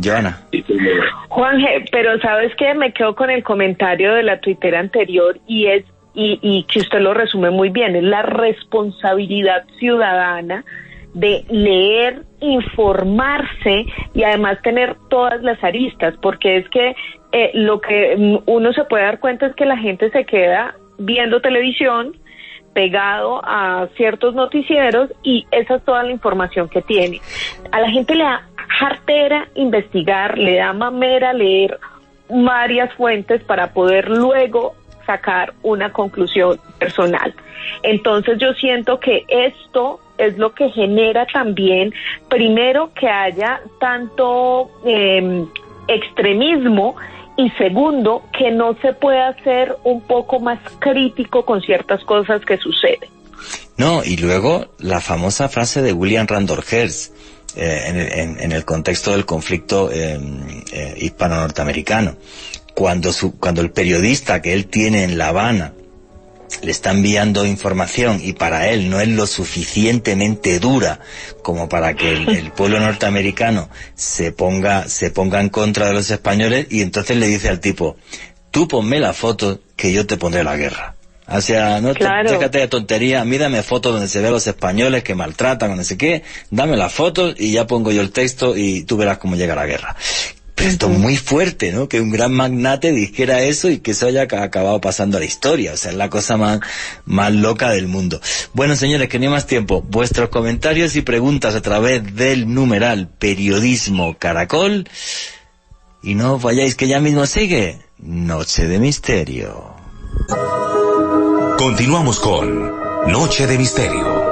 Joana. Juanje, pero ¿sabes qué? Me quedo con el comentario de la tuitera anterior, y que usted lo resume muy bien, es la responsabilidad ciudadana de leer, informarse y además tener todas las aristas, porque es que lo que uno se puede dar cuenta es que la gente se queda viendo televisión, pegado a ciertos noticieros, y esa es toda la información que tiene. A la gente le da jartera investigar, le da mamera leer varias fuentes para poder luego sacar una conclusión personal. Entonces yo siento que esto es lo que genera también, primero, que haya tanto extremismo, y segundo, que no se pueda ser un poco más crítico con ciertas cosas que suceden. No, y luego la famosa frase de William Randolph Hearst en el contexto del conflicto hispano-norteamericano. Cuando el periodista que él tiene en La Habana le está enviando información y para él no es lo suficientemente dura como para que el pueblo norteamericano se ponga en contra de los españoles, y entonces le dice al tipo, tú ponme la foto que yo te pondré la guerra. O sea, no claro. Déjate de tontería, a mí dame fotos donde se ve a los españoles que maltratan o no sé qué, dame las fotos y ya pongo yo el texto y tú verás cómo llega la guerra. Pero esto es muy fuerte, ¿no? Que un gran magnate dijera eso y que eso haya acabado pasando a la historia. O sea, es la cosa más loca del mundo. Bueno, señores, que no hay más tiempo. Vuestros comentarios y preguntas a través del numeral Periodismo Caracol. Y no os vayáis, que ya mismo sigue Noche de Misterio. Continuamos con Noche de Misterio.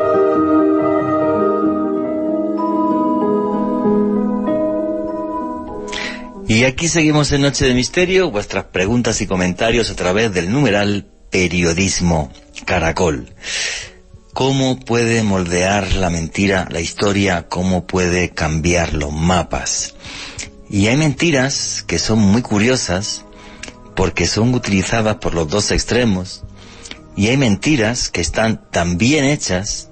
Y aquí seguimos en Noche de Misterio, vuestras preguntas y comentarios a través del numeral Periodismo Caracol. ¿Cómo puede moldear la mentira la historia? ¿Cómo puede cambiar los mapas? Y hay mentiras que son muy curiosas porque son utilizadas por los dos extremos, y hay mentiras que están tan bien hechas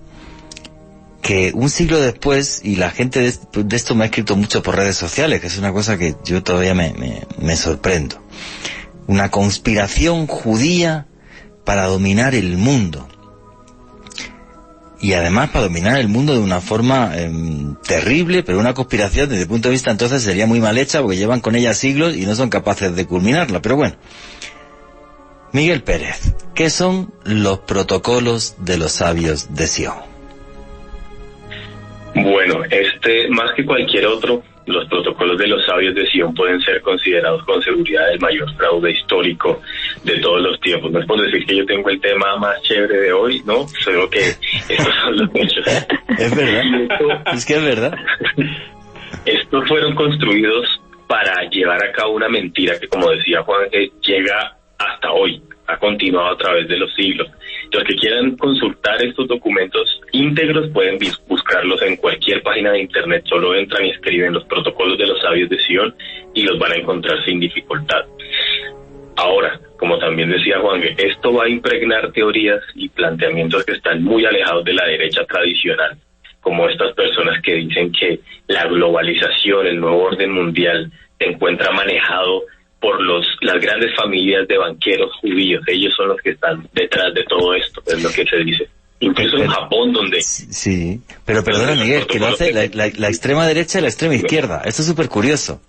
que un siglo después, y la gente de esto me ha escrito mucho por redes sociales, que es una cosa que yo todavía me sorprendo. Una conspiración judía para dominar el mundo. Y además para dominar el mundo de una forma terrible, pero una conspiración desde el punto de vista entonces sería muy mal hecha, porque llevan con ella siglos y no son capaces de culminarla. Pero bueno, Miguel Pérez, ¿qué son los protocolos de los sabios de Sion? Bueno, más que cualquier otro, los protocolos de los sabios de Sion pueden ser considerados con seguridad el mayor fraude histórico de todos los tiempos. No es por decir que yo tengo el tema más chévere de hoy, ¿no? Solo que estos son los hechos. Es verdad, es que es verdad. Estos fueron construidos para llevar a cabo una mentira que, como decía Juan, que llega hasta hoy, ha continuado a través de los siglos. Los que quieran consultar estos documentos íntegros pueden buscarlos en cualquier página de internet, solo entran y escriben los protocolos de los sabios de Sion y los van a encontrar sin dificultad. Ahora, como también decía Juan, esto va a impregnar teorías y planteamientos que están muy alejados de la derecha tradicional, como estas personas que dicen que la globalización, el nuevo orden mundial, se encuentra manejado por las grandes familias de banqueros judíos. Ellos son los que están detrás de todo esto, es lo que se dice. Incluso en Japón, donde... Sí, pero perdona, Miguel, que lo hace la extrema derecha y la extrema izquierda. Esto es súper curioso.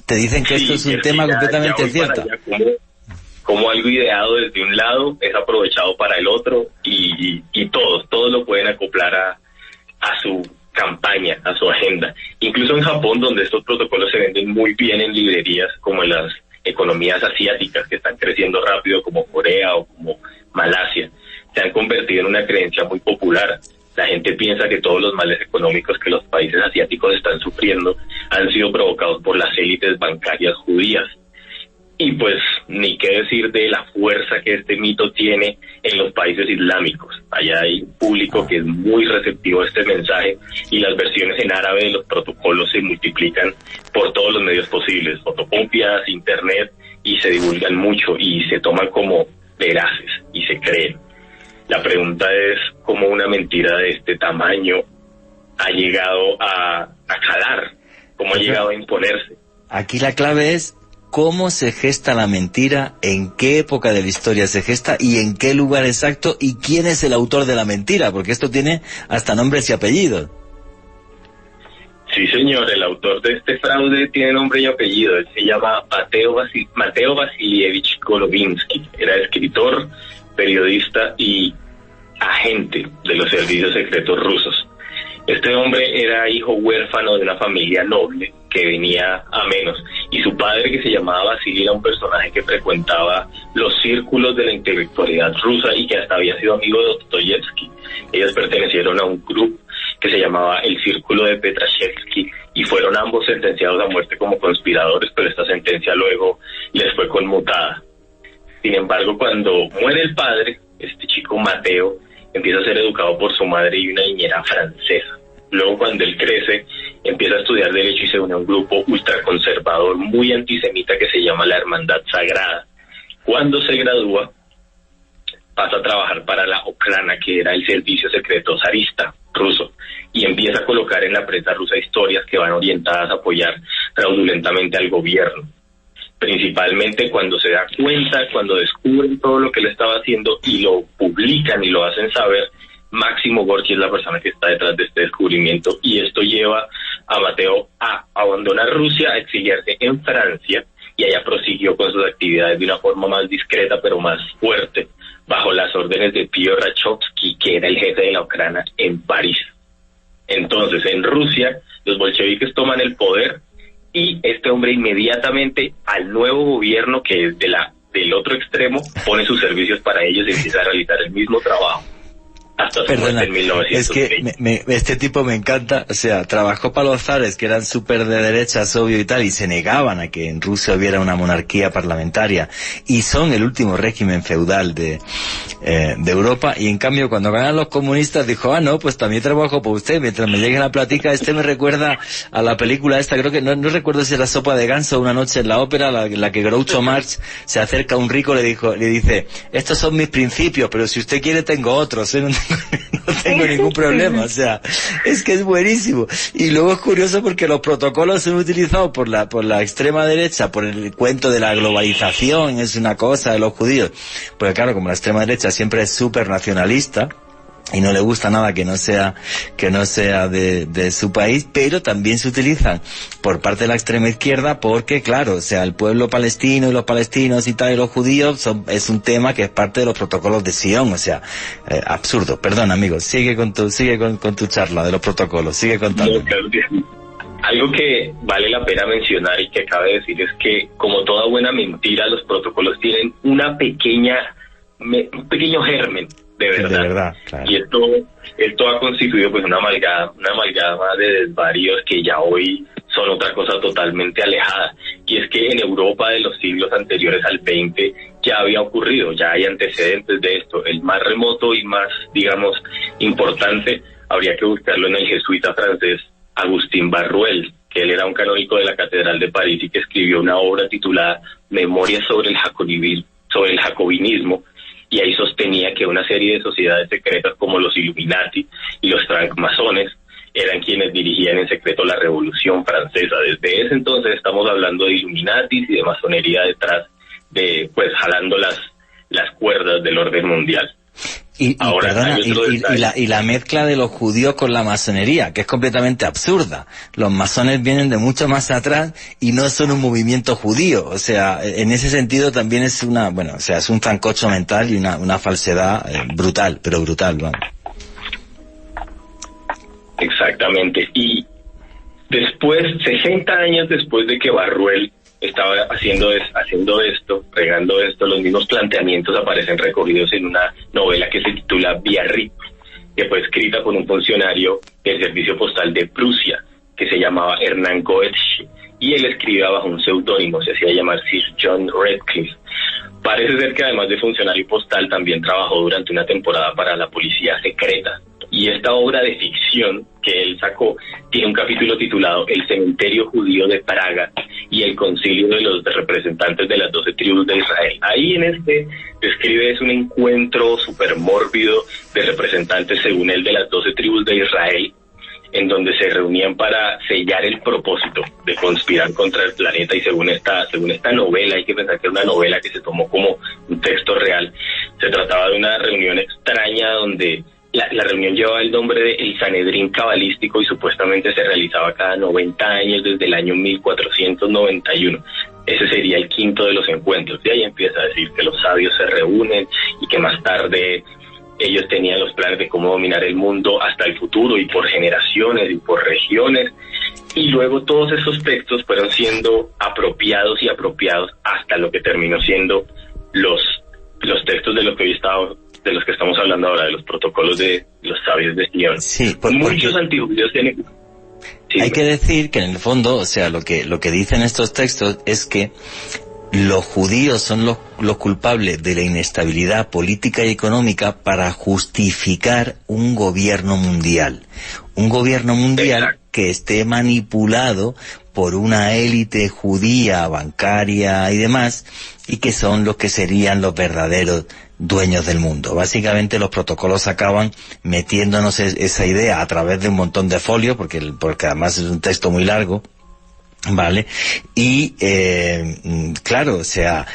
Te dicen que esto es un tema completamente cierto. Como algo ideado desde un lado es aprovechado para el otro y todos lo pueden acoplar a su campaña, a su agenda. Incluso en Japón, donde estos protocolos se venden muy bien en librerías, como en las economías asiáticas que están creciendo rápido, como Corea o como Malasia, se han convertido en una creencia muy popular. La gente piensa que todos los males económicos que los países asiáticos están sufriendo han sido provocados por las élites bancarias judías. Y pues ni qué decir de la fuerza que este mito tiene en los países islámicos. Allá hay un público que es muy receptivo a este mensaje y las versiones en árabe de los protocolos se multiplican por todos los medios posibles, fotocopias, internet, y se divulgan mucho y se toman como veraces y se creen. La pregunta es cómo una mentira de este tamaño ha llegado a calar, cómo ha llegado a imponerse. Aquí la clave es cómo se gesta la mentira, en qué época de la historia se gesta y en qué lugar exacto y quién es el autor de la mentira, porque esto tiene hasta nombres y apellidos. Sí, señor, el autor de este fraude tiene nombre y apellido. Él se llama Mateo Vasilievich Golovinsky. Era escritor, periodista y agente de los servicios secretos rusos. Este hombre era hijo huérfano de una familia noble que venía a menos, y su padre, que se llamaba Vasily, era un personaje que frecuentaba los círculos de la intelectualidad rusa y que hasta había sido amigo de Dostoyevsky. Ellos pertenecieron a un grupo que se llamaba el Círculo de Petrashevsky y fueron ambos sentenciados a muerte como conspiradores, pero esta sentencia luego les fue conmutada. Sin embargo, cuando muere el padre, este chico Mateo empieza a ser educado por su madre y una niñera francesa. Luego, cuando él crece, empieza a estudiar Derecho y se une a un grupo ultraconservador muy antisemita que se llama la Hermandad Sagrada. Cuando se gradúa, pasa a trabajar para la Okhrana, que era el servicio secreto zarista ruso, y empieza a colocar en la prensa rusa historias que van orientadas a apoyar fraudulentamente al gobierno. Principalmente cuando se da cuenta, cuando descubren todo lo que él estaba haciendo y lo publican y lo hacen saber, Máximo Gorki es la persona que está detrás de este descubrimiento, y esto lleva a Mateo a abandonar Rusia, a exiliarse en Francia, y allá prosiguió con sus actividades de una forma más discreta pero más fuerte, bajo las órdenes de Pío Rachovsky, que era el jefe de la Okhrana en París. Entonces, en Rusia, los bolcheviques toman el poder y este hombre inmediatamente al nuevo gobierno, que es del otro extremo, pone sus servicios para ellos y empieza a realizar el mismo trabajo. Hasta su muerte en 1920. Es que este tipo me encanta, o sea, trabajó para los zares que eran súper de derechas, obvio y tal, y se negaban a que en Rusia hubiera una monarquía parlamentaria, y son el último régimen feudal de Europa, y en cambio cuando ganan los comunistas dijo, no, pues también trabajo por usted, mientras me llegue la platica. Me recuerda a la película esta, creo que, no recuerdo si era Sopa de Ganso, Una noche en la ópera, la que Groucho Marx se acerca a un rico, le dice, estos son mis principios, pero si usted quiere tengo otros, no tengo ningún problema, o sea, es que es buenísimo. Y luego es curioso porque los protocolos son utilizados por la extrema derecha, por el cuento de la globalización, es una cosa de los judíos, porque claro, como la extrema derecha siempre es súper nacionalista, y no le gusta nada que no sea de su país, pero también se utilizan por parte de la extrema izquierda porque, claro, o sea, el pueblo palestino y los palestinos y tal, y los judíos es un tema que es parte de los protocolos de Sion, o sea, absurdo. Perdón, amigos, sigue con tu charla de los protocolos, sigue contando. Algo que vale la pena mencionar y que cabe decir es que, como toda buena mentira, los protocolos tienen un pequeño germen de verdad, claro. Y esto ha constituido pues una amalgama de desvaríos que ya hoy son otra cosa totalmente alejada. Y es que en Europa de los siglos anteriores al 20 ya había ocurrido, ya hay antecedentes de esto. El más remoto y más, digamos, importante habría que buscarlo en el jesuita francés Agustín Barruel, que él era un canónigo de la Catedral de París y que escribió una obra titulada Memorias sobre el jacobinismo, y ahí sostenía que una serie de sociedades secretas como los Illuminati y los francmasones eran quienes dirigían en secreto la Revolución Francesa. Desde ese entonces estamos hablando de Illuminatis y de masonería detrás de, pues, jalando las cuerdas del orden mundial. Ahora, y la mezcla de los judíos con la masonería, que es completamente absurda. Los masones vienen de mucho más atrás y no son un movimiento judío. O sea, en ese sentido también es es un zancocho mental y una falsedad brutal, pero brutal, vamos. Exactamente. Y después, 60 años después de que Barruel estaba haciendo esto, regando esto, los mismos planteamientos aparecen recogidos en una novela que se titula Biarritz, que fue escrita por un funcionario del servicio postal de Prusia, que se llamaba Hernán Goethe, y él escribía bajo un seudónimo, se hacía llamar Sir John Radcliffe. Parece ser que además de funcionario postal también trabajó durante una temporada para la policía secreta. Y esta obra de ficción que él sacó tiene un capítulo titulado El cementerio judío de Praga y el concilio de los representantes de las 12 tribus de Israel. Ahí en describe es un encuentro súper mórbido de representantes, según él, de las 12 tribus de Israel, en donde se reunían para sellar el propósito de conspirar contra el planeta. Y según esta novela, hay que pensar que es una novela que se tomó como un texto real, se trataba de una reunión extraña donde la reunión llevaba el nombre de El Sanedrín Cabalístico y supuestamente se realizaba cada 90 años desde el año 1491. Ese sería el quinto de los encuentros. Y ahí empieza a decir que los sabios se reúnen y que más tarde ellos tenían los planes de cómo dominar el mundo hasta el futuro y por generaciones y por regiones. Y luego todos esos textos fueron siendo apropiados hasta lo que terminó siendo los textos de lo que hoy de los que estamos hablando ahora, de los protocolos de los sabios de Sion. Sí, muchos antijudíos tienen... Sí, hay que decir que en el fondo, o sea, lo que dicen estos textos es que los judíos son los culpables de la inestabilidad política y económica para justificar un gobierno mundial. Un gobierno mundial Exacto. que esté manipulado por una élite judía, bancaria y demás, y que son los que serían los verdaderos dueños del mundo. Básicamente los protocolos acaban metiéndonos esa idea a través de un montón de folios, porque además es un texto muy largo, ¿vale? Y claro, o sea,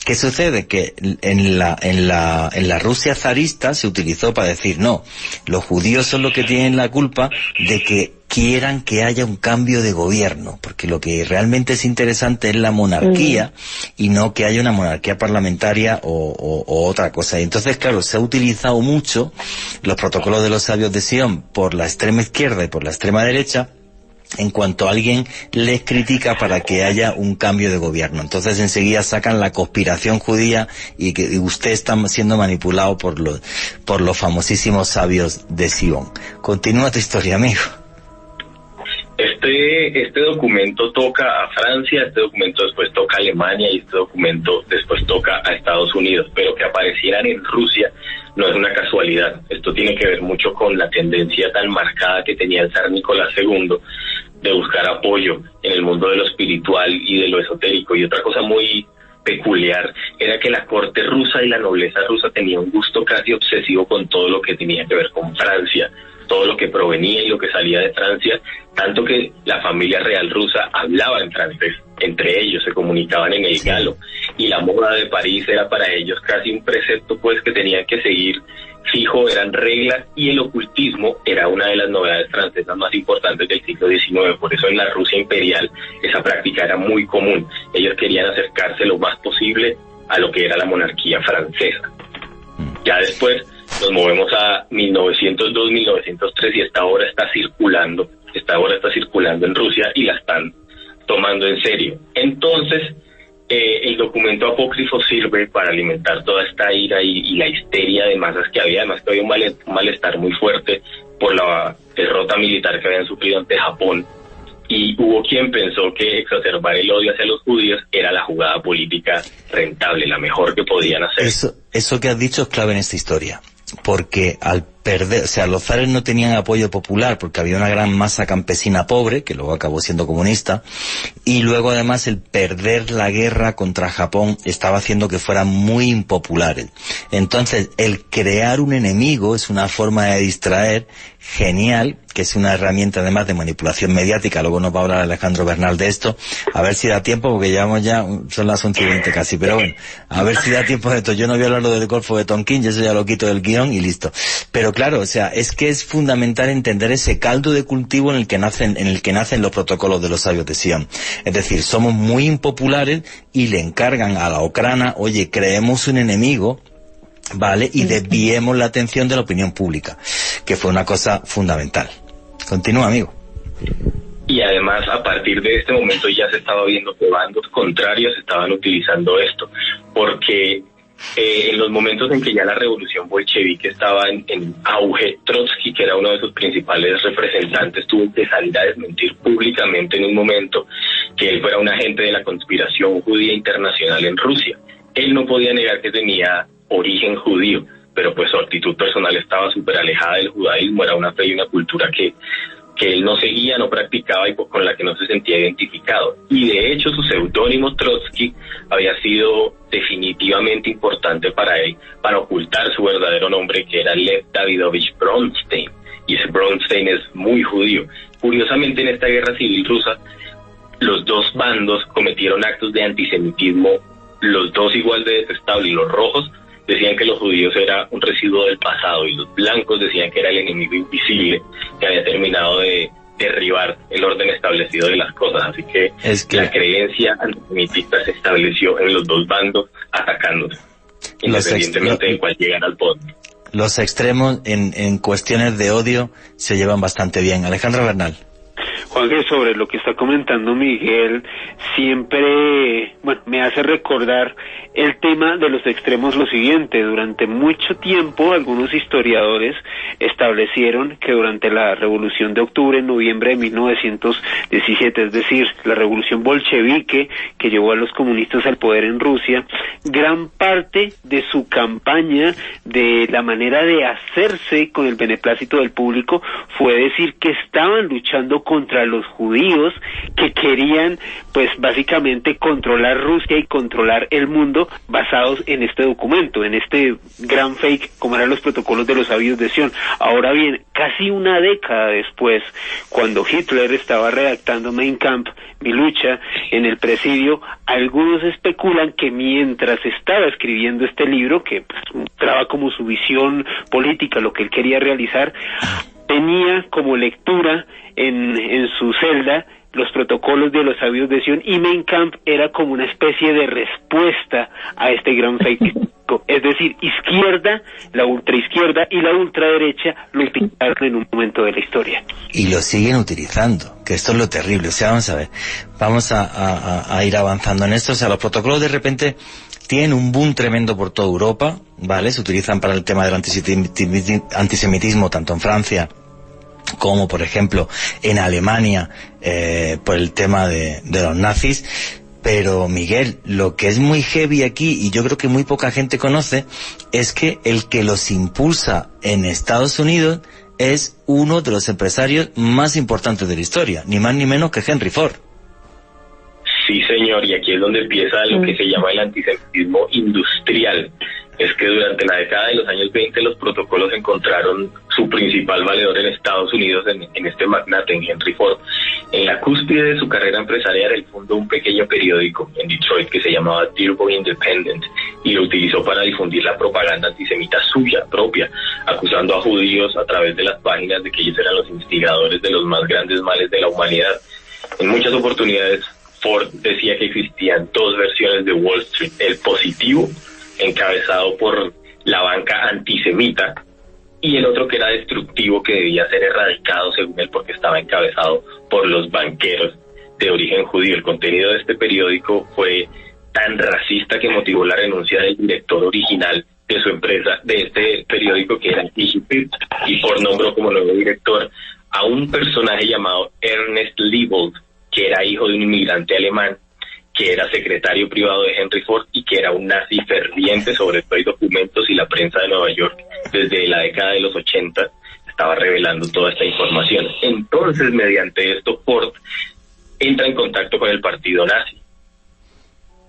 ¿qué sucede? Que en la Rusia zarista se utilizó para decir, no, los judíos son los que tienen la culpa de que quieran que haya un cambio de gobierno, porque lo que realmente es interesante es la monarquía y no que haya una monarquía parlamentaria o otra cosa. Y entonces, claro, se ha utilizado mucho los protocolos de los sabios de Sion por la extrema izquierda y por la extrema derecha, en cuanto alguien les critica para que haya un cambio de gobierno. Entonces enseguida sacan la conspiración judía y que usted está siendo manipulado por los famosísimos sabios de Sion. Continúa tu historia, amigo. Este documento toca a Francia, este documento después toca a Alemania y este documento después toca a Estados Unidos, pero que aparecieran en Rusia no es una casualidad. Esto tiene que ver mucho con la tendencia tan marcada que tenía el zar Nicolás II de buscar apoyo en el mundo de lo espiritual y de lo esotérico. Y otra cosa muy peculiar era que la corte rusa y la nobleza rusa tenía un gusto casi obsesivo con todo lo que tenía que ver con Francia, todo lo que provenía y lo que salía de Francia, tanto que la familia real rusa hablaba en francés. entre ellos, se comunicaban en el galo, y la moda de París era para ellos casi un precepto pues que tenían que seguir fijo, eran reglas, y el ocultismo era una de las novedades francesas más importantes del siglo XIX. Por eso en la Rusia imperial esa práctica era muy común. Ellos querían acercarse lo más posible a lo que era la monarquía francesa. Ya después nos movemos a 1902, 1903 y esta obra está circulando en Rusia y la están tomando en serio. Entonces, el documento apócrifo sirve para alimentar toda esta ira y la histeria de masas que había. Además que había un malestar muy fuerte por la derrota militar que habían sufrido ante Japón, y hubo quien pensó que exacerbar el odio hacia los judíos era la jugada política rentable, la mejor que podían hacer. Eso que has dicho es clave en esta historia, porque al perder, o sea, los zares no tenían apoyo popular porque había una gran masa campesina pobre, que luego acabó siendo comunista, y luego además el perder la guerra contra Japón estaba haciendo que fueran muy impopulares. Entonces, el crear un enemigo es una forma de distraer genial, que es una herramienta además de manipulación mediática. Luego nos va a hablar Alejandro Bernal de esto, a ver si da tiempo, porque llevamos ya, son las 11:20 casi, pero bueno, a ver si da tiempo de esto. Yo no voy a hablar del Golfo de Tonquín, yo eso ya lo quito del guión y listo. Pero claro, o sea, es que es fundamental entender ese caldo de cultivo en el que nacen los protocolos de los sabios de Sion. Es decir, somos muy impopulares y le encargan a la Ocrana, oye, creemos un enemigo, ¿vale? Y desviemos la atención de la opinión pública, que fue una cosa fundamental. Continúa, amigo. Y además, a partir de este momento ya se estaba viendo que bandos contrarios estaban utilizando esto, porque en los momentos en que ya la revolución bolchevique estaba en auge, Trotsky, que era uno de sus principales representantes, tuvo que salir a desmentir públicamente en un momento que él fuera un agente de la conspiración judía internacional en Rusia. Él no podía negar que tenía origen judío, pero pues su actitud personal estaba súper alejada del judaísmo, era una fe y una cultura que él no seguía, no practicaba y con la que no se sentía identificado. Y de hecho su seudónimo Trotsky había sido definitivamente importante para él, para ocultar su verdadero nombre, que era Lev Davidovich Bronstein, y ese Bronstein es muy judío. Curiosamente, en esta guerra civil rusa, los dos bandos cometieron actos de antisemitismo, los dos igual de detestables. Los rojos decían que los judíos era un residuo del pasado y los blancos decían que era el enemigo invisible que había terminado de derribar el orden establecido de las cosas. Así que la creencia antisemitista se estableció en los dos bandos atacándose, independientemente de cuál llegara al poder. Los extremos en cuestiones de odio se llevan bastante bien. Alejandro Bernal. Juanje, sobre lo que está comentando Miguel, siempre, me hace recordar el tema de los extremos lo siguiente. Durante mucho tiempo, algunos historiadores establecieron que durante la Revolución de Octubre, en noviembre de 1917, es decir, la Revolución bolchevique que llevó a los comunistas al poder en Rusia, gran parte de su campaña, de la manera de hacerse con el beneplácito del público, fue decir que estaban luchando contra los judíos, que querían, pues básicamente controlar Rusia y controlar el mundo, basados en este documento, en este gran fake, como eran los protocolos de los sabios de Sion. Ahora bien, casi una década después, cuando Hitler estaba redactando Mein Kampf, mi lucha, en el presidio, algunos especulan que mientras estaba escribiendo este libro, que pues, mostraba como su visión política, lo que él quería realizar, tenía como lectura en su celda los protocolos de los sabios de Sion, y Mein Kampf era como una especie de respuesta a este gran fake. Es decir, izquierda, la ultraizquierda y la ultraderecha lo utilizaron en un momento de la historia. Y lo siguen utilizando, que esto es lo terrible. O sea, vamos a ver, vamos a ir avanzando en esto. O sea, los protocolos de repente tienen un boom tremendo por toda Europa, ¿vale? Se utilizan para el tema del antisemitismo tanto en Francia como, por ejemplo, en Alemania, por el tema de los nazis. Pero, Miguel, lo que es muy heavy aquí, y yo creo que muy poca gente conoce, es que el que los impulsa en Estados Unidos es uno de los empresarios más importantes de la historia, ni más ni menos que Henry Ford. Sí, señor, y aquí es donde empieza lo que se llama el antisemitismo industrial. Es que durante la década de los años 20 los protocolos encontraron su principal valedor en Estados Unidos, en este magnate, en Henry Ford. En la cúspide de su carrera empresarial, él fundó un pequeño periódico en Detroit que se llamaba Dearborn Independent y lo utilizó para difundir la propaganda antisemita suya propia, acusando a judíos a través de las páginas de que ellos eran los instigadores de los más grandes males de la humanidad. En muchas oportunidades, Ford decía que existían dos versiones de Wall Street: el positivo, encabezado por la banca antisemita, y el otro que era destructivo, que debía ser erradicado según él porque estaba encabezado por los banqueros de origen judío. El contenido de este periódico fue tan racista que motivó la renuncia del director original de su empresa, de este periódico, que era Pitt, y Ford nombró como nuevo director a un personaje llamado Ernest Liebold, que era hijo de un inmigrante alemán, que era secretario privado de Henry Ford y que era un nazi ferviente. Sobre todo hay documentos, y la prensa de Nueva York desde la década de los 80 estaba revelando toda esta información. Entonces, mediante esto, Ford entra en contacto con el partido nazi.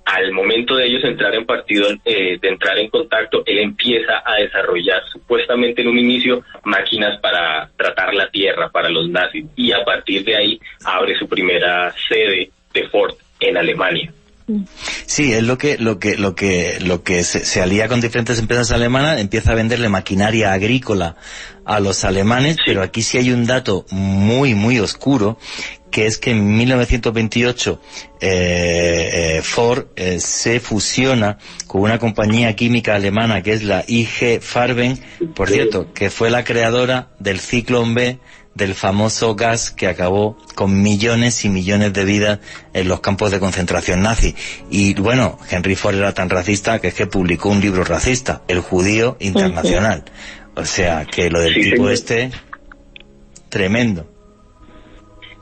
Al momento de ellos entrar en contacto, él empieza a desarrollar, supuestamente en un inicio, máquinas para tratar la tierra para los nazis, y a partir de ahí abre su primera sede de Ford en Alemania. Sí, es lo que se alía con diferentes empresas alemanas, empieza a venderle maquinaria agrícola a los alemanes, sí. Pero aquí sí hay un dato muy, muy oscuro, que es que en 1928 Ford se fusiona con una compañía química alemana que es la IG Farben, por cierto, que fue la creadora del Zyklon B, del famoso gas que acabó con millones y millones de vidas en los campos de concentración nazi. Y bueno, Henry Ford era tan racista que es que publicó un libro racista, El Judío Internacional. O sea, que lo del tipo tremendo.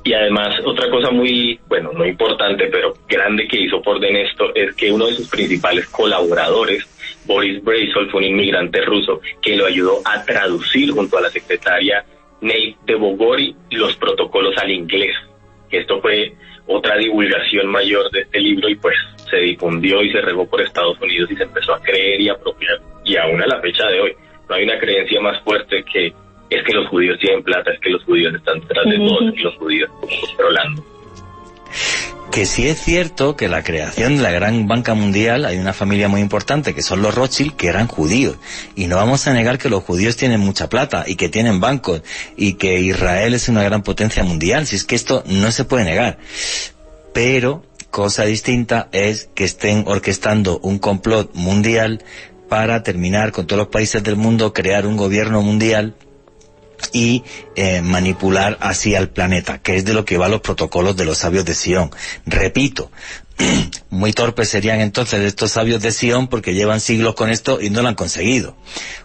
Y además, otra cosa muy, no importante, pero grande que hizo Ford en esto, es que uno de sus principales colaboradores, Boris Brazel, fue un inmigrante ruso que lo ayudó a traducir junto a la secretaria Nate de Bogori los protocolos al inglés. Esto fue otra divulgación mayor de este libro, y pues se difundió y se regó por Estados Unidos y se empezó a creer y apropiar, y aún a la fecha de hoy no hay una creencia más fuerte que es que los judíos tienen plata, es que los judíos están detrás de todo, es que los judíos están controlando. Que sí es cierto que la creación de la gran banca mundial, hay una familia muy importante que son los Rothschild, que eran judíos, y no vamos a negar que los judíos tienen mucha plata y que tienen bancos y que Israel es una gran potencia mundial, si es que esto no se puede negar, pero cosa distinta es que estén orquestando un complot mundial para terminar con todos los países del mundo, crear un gobierno mundial y manipular así al planeta, que es de lo que van los protocolos de los sabios de Sion. Repito, muy torpes serían entonces estos sabios de Sion, porque llevan siglos con esto y no lo han conseguido.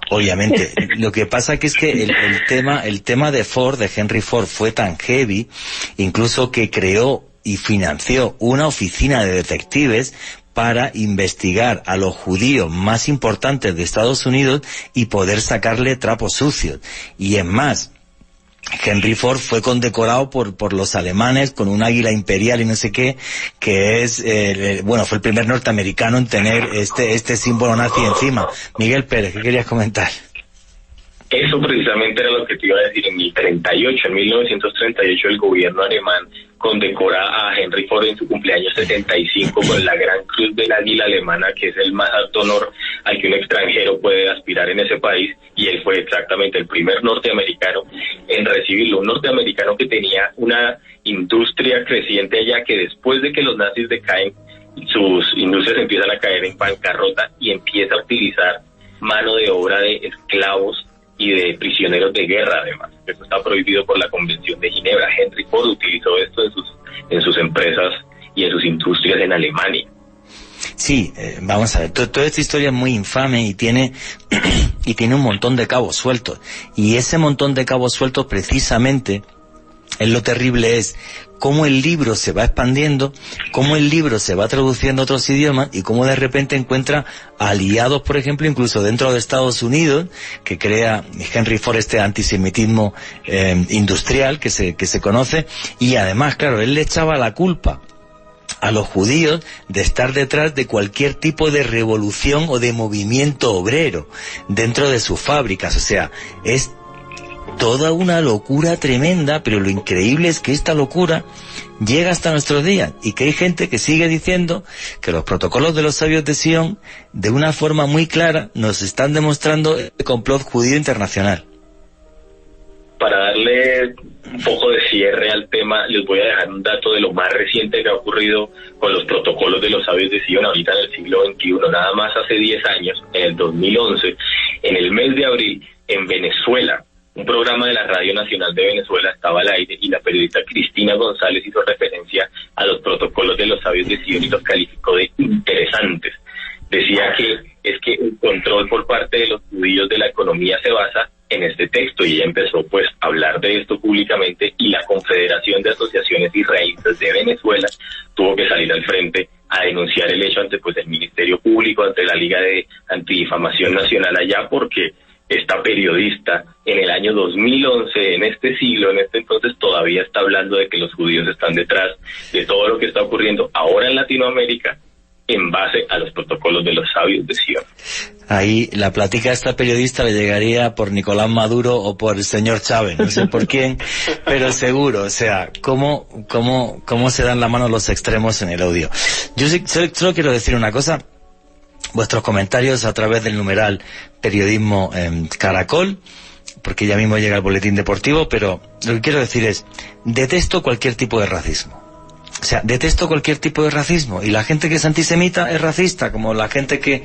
Obviamente, lo que pasa que es que el tema de Ford, de Henry Ford, fue tan heavy, incluso que creó y financió una oficina de detectives para investigar a los judíos más importantes de Estados Unidos y poder sacarle trapos sucios. Y es más, Henry Ford fue condecorado por los alemanes con un águila imperial y no sé qué, que es, fue el primer norteamericano en tener este símbolo nazi encima. Miguel Pérez, ¿qué querías comentar? Eso precisamente era lo que te iba a decir. En 1938 el gobierno alemán condecora a Henry Ford en su cumpleaños 75 con la Gran Cruz del Águila Alemana, que es el más alto honor al que un extranjero puede aspirar en ese país, y él fue exactamente el primer norteamericano en recibirlo, un norteamericano que tenía una industria creciente allá, que después de que los nazis decaen, sus industrias empiezan a caer en bancarrota y empieza a utilizar mano de obra de esclavos y de prisioneros de guerra. Además, eso está prohibido por la Convención de Ginebra. Henry Ford utilizó esto en sus empresas y en sus industrias en Alemania. Sí, vamos a ver, toda esta historia es muy infame y tiene un montón de cabos sueltos, y ese montón de cabos sueltos precisamente es lo terrible, es cómo el libro se va expandiendo, cómo el libro se va traduciendo a otros idiomas, y cómo de repente encuentra aliados, por ejemplo, incluso dentro de Estados Unidos, que crea Henry Ford este antisemitismo industrial que se conoce, y además, claro, él le echaba la culpa a los judíos de estar detrás de cualquier tipo de revolución o de movimiento obrero dentro de sus fábricas. O sea, es toda una locura tremenda, pero lo increíble es que esta locura llega hasta nuestros días y que hay gente que sigue diciendo que los protocolos de los sabios de Sion, de una forma muy clara, nos están demostrando el complot judío internacional. Para darle un poco de cierre al tema, les voy a dejar un dato de lo más reciente que ha ocurrido con los protocolos de los sabios de Sion ahorita en el siglo XXI. Nada más hace 10 años, en el 2011, en el mes de abril, en Venezuela, un programa de la Radio Nacional de Venezuela estaba al aire y la periodista Cristina González hizo referencia a los protocolos de los sabios de Sion y los calificó de interesantes. Decía que es que el control por parte de los judíos de la economía se basa en este texto, y ella empezó pues a hablar de esto públicamente, y la Confederación de Asociaciones Israelitas de Venezuela tuvo que salir al frente a denunciar el hecho ante pues el Ministerio Público, ante la Liga de Antidifamación Nacional allá, porque esta periodista en el año 2011, en este siglo, en este entonces, todavía está hablando de que los judíos están detrás de todo lo que está ocurriendo ahora en Latinoamérica en base a los protocolos de los sabios de Sion. Ahí la plática a esta periodista le llegaría por Nicolás Maduro o por el señor Chávez, no sé por quién, pero seguro. O sea, cómo se dan la mano los extremos en el odio. Yo solo quiero decir una cosa. Vuestros comentarios a través del numeral Periodismo Caracol, porque ya mismo llega el boletín deportivo, pero lo que quiero decir es, detesto cualquier tipo de racismo. O sea, detesto cualquier tipo de racismo, y la gente que es antisemita es racista, como la gente que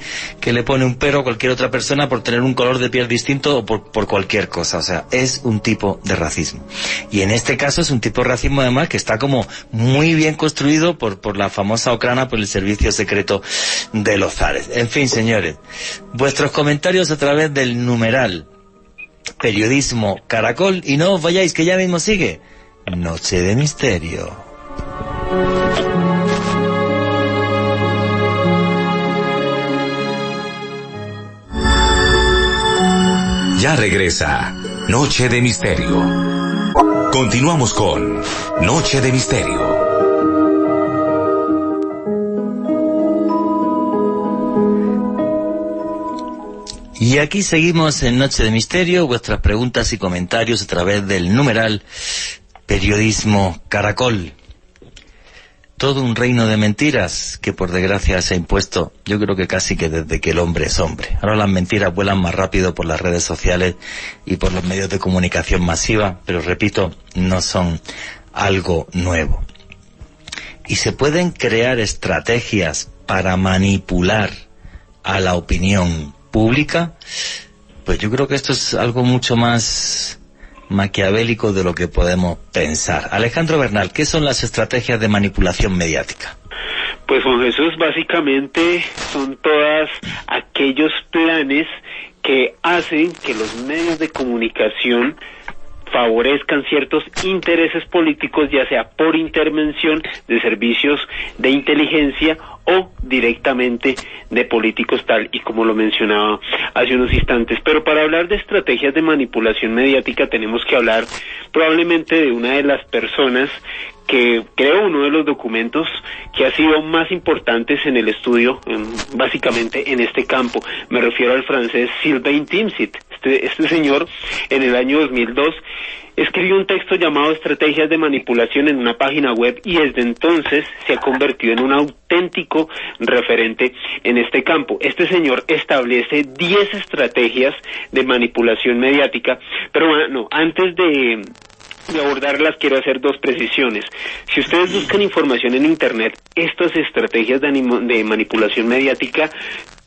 le pone un pero a cualquier otra persona por tener un color de piel distinto o por cualquier cosa. O sea, es un tipo de racismo. Y en este caso es un tipo de racismo además que está como muy bien construido por la famosa Ocrana, por el servicio secreto de los zares. En fin, señores, vuestros comentarios a través del numeral Periodismo Caracol, y no os vayáis que ya mismo sigue Noche de Misterio. Ya regresa Noche de Misterio. Continuamos con Noche de Misterio. Y aquí seguimos en Noche de Misterio, vuestras preguntas y comentarios a través del numeral Periodismo Caracol. Todo un reino de mentiras que por desgracia se ha impuesto, yo creo que casi que desde que el hombre es hombre. Ahora las mentiras vuelan más rápido por las redes sociales y por los medios de comunicación masiva, pero repito, no son algo nuevo. Y se pueden crear estrategias para manipular a la opinión pública. Pues yo creo que esto es algo mucho más maquiavélico de lo que podemos pensar. Alejandro Bernal, ¿qué son las estrategias de manipulación mediática? Pues Juan Jesús, básicamente son todos aquellos planes que hacen que los medios de comunicación favorezcan ciertos intereses políticos, ya sea por intervención de servicios de inteligencia o directamente de políticos, tal y como lo mencionaba hace unos instantes. Pero para hablar de estrategias de manipulación mediática tenemos que hablar probablemente de una de las personas que creó uno de los documentos que ha sido más importantes en el estudio, básicamente en este campo. Me refiero al francés Sylvain Timsit. Este señor, en el año 2002, escribió un texto llamado Estrategias de Manipulación en una página web, y desde entonces se ha convertido en un auténtico referente en este campo. Este señor establece 10 estrategias de manipulación mediática, pero bueno, antes de abordarlas quiero hacer dos precisiones. Si ustedes buscan información en internet, estas estrategias de manipulación mediática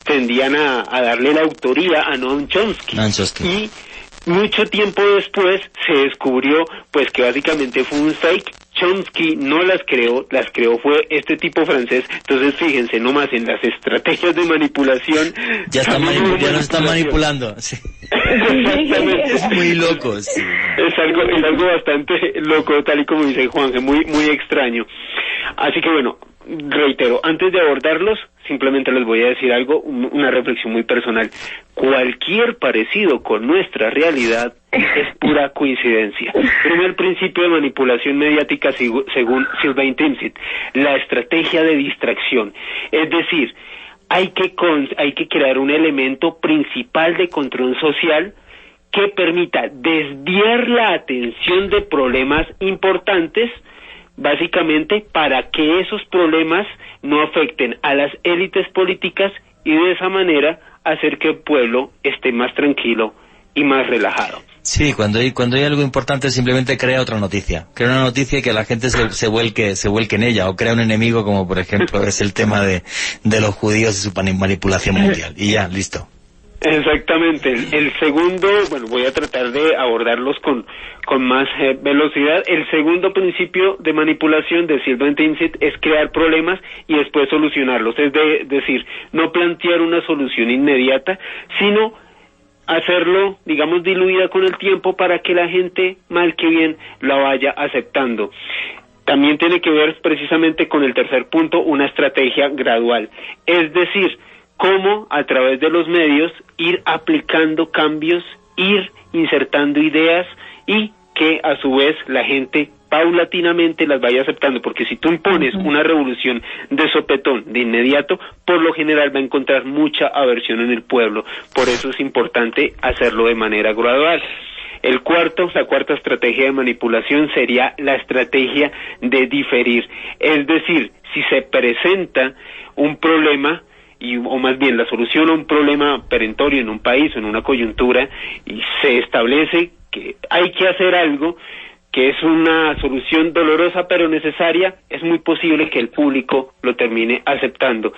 tendían a darle la autoría a Noam Chomsky. Y mucho tiempo después se descubrió pues que básicamente fue un fake. Chomsky no las creó fue este tipo francés. Entonces fíjense nomás en las estrategias de manipulación. Ya nos están manipulando. Sí. Exactamente. Es muy loco. Sí. Es algo bastante loco, tal y como dice Juanje, muy extraño. Así que bueno, reitero, antes de abordarlos, simplemente les voy a decir algo, una reflexión muy personal. Cualquier parecido con nuestra realidad es pura coincidencia. Primer principio de manipulación mediática según Sylvain Timsit, la estrategia de distracción. Es decir, hay que crear un elemento principal de control social que permita desviar la atención de problemas importantes, básicamente para que esos problemas no afecten a las élites políticas y de esa manera hacer que el pueblo esté más tranquilo y más relajado. Sí, cuando hay algo importante simplemente crea otra noticia. Crea una noticia y que la gente se vuelque en ella, o crea un enemigo, como por ejemplo es el tema de los judíos y su manipulación mundial. Y ya, listo. Exactamente. El segundo, bueno, voy a tratar de abordarlos con más velocidad. El segundo principio de manipulación de Sylvain Timsit es crear problemas y después solucionarlos. Es decir, no plantear una solución inmediata, sino hacerlo, digamos, diluida con el tiempo para que la gente, mal que bien, la vaya aceptando. También tiene que ver precisamente con el tercer punto, una estrategia gradual. Es decir, cómo a través de los medios ir aplicando cambios, ir insertando ideas y que a su vez la gente paulatinamente las vaya aceptando, porque si tú impones una revolución de sopetón, de inmediato, por lo general va a encontrar mucha aversión en el pueblo. Por eso es importante hacerlo de manera gradual. La cuarta estrategia de manipulación sería la estrategia de diferir. Es decir, si se presenta un problema, o más bien la solución a un problema perentorio en un país o en una coyuntura, y se establece que hay que hacer algo, que es una solución dolorosa pero necesaria, es muy posible que el público lo termine aceptando.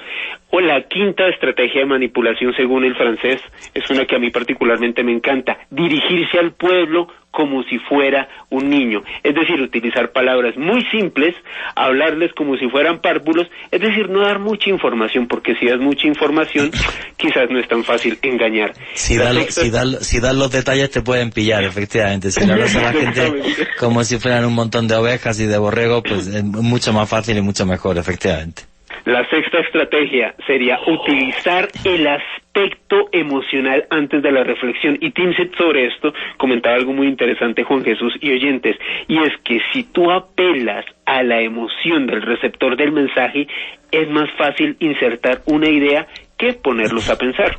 O la quinta estrategia de manipulación, según el francés, es una que a mí particularmente me encanta: dirigirse al pueblo como si fuera un niño, es decir, utilizar palabras muy simples, hablarles como si fueran párvulos, es decir, no dar mucha información, porque si das mucha información, quizás no es tan fácil engañar. Si das los detalles te pueden pillar, efectivamente. Si le hablas a la gente como si fueran un montón de ovejas y de borregos, pues es mucho más fácil y mucho mejor, efectivamente. La sexta estrategia sería utilizar el aspecto emocional antes de la reflexión. Y Timsit sobre esto comentaba algo muy interesante, Juan Jesús y oyentes, y es que si tú apelas a la emoción del receptor del mensaje, es más fácil insertar una idea que ponerlos a pensar.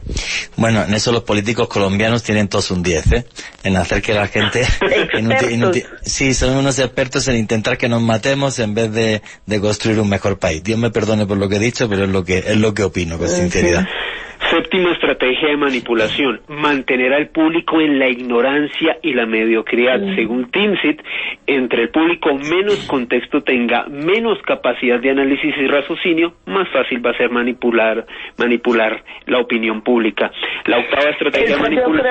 Bueno, en eso los políticos colombianos tienen todos un 10, ¿eh? En hacer que la gente... sí, son unos expertos en intentar que nos matemos en vez de construir un mejor país. Dios me perdone por lo que he dicho, pero es lo que opino, con sinceridad. Séptima estrategia de manipulación: mantener al público en la ignorancia y la mediocridad. Según Timsit, entre el público menos contexto tenga, menos capacidad de análisis y raciocinio, más fácil va a ser manipular la opinión pública. La octava estrategia de manipulación...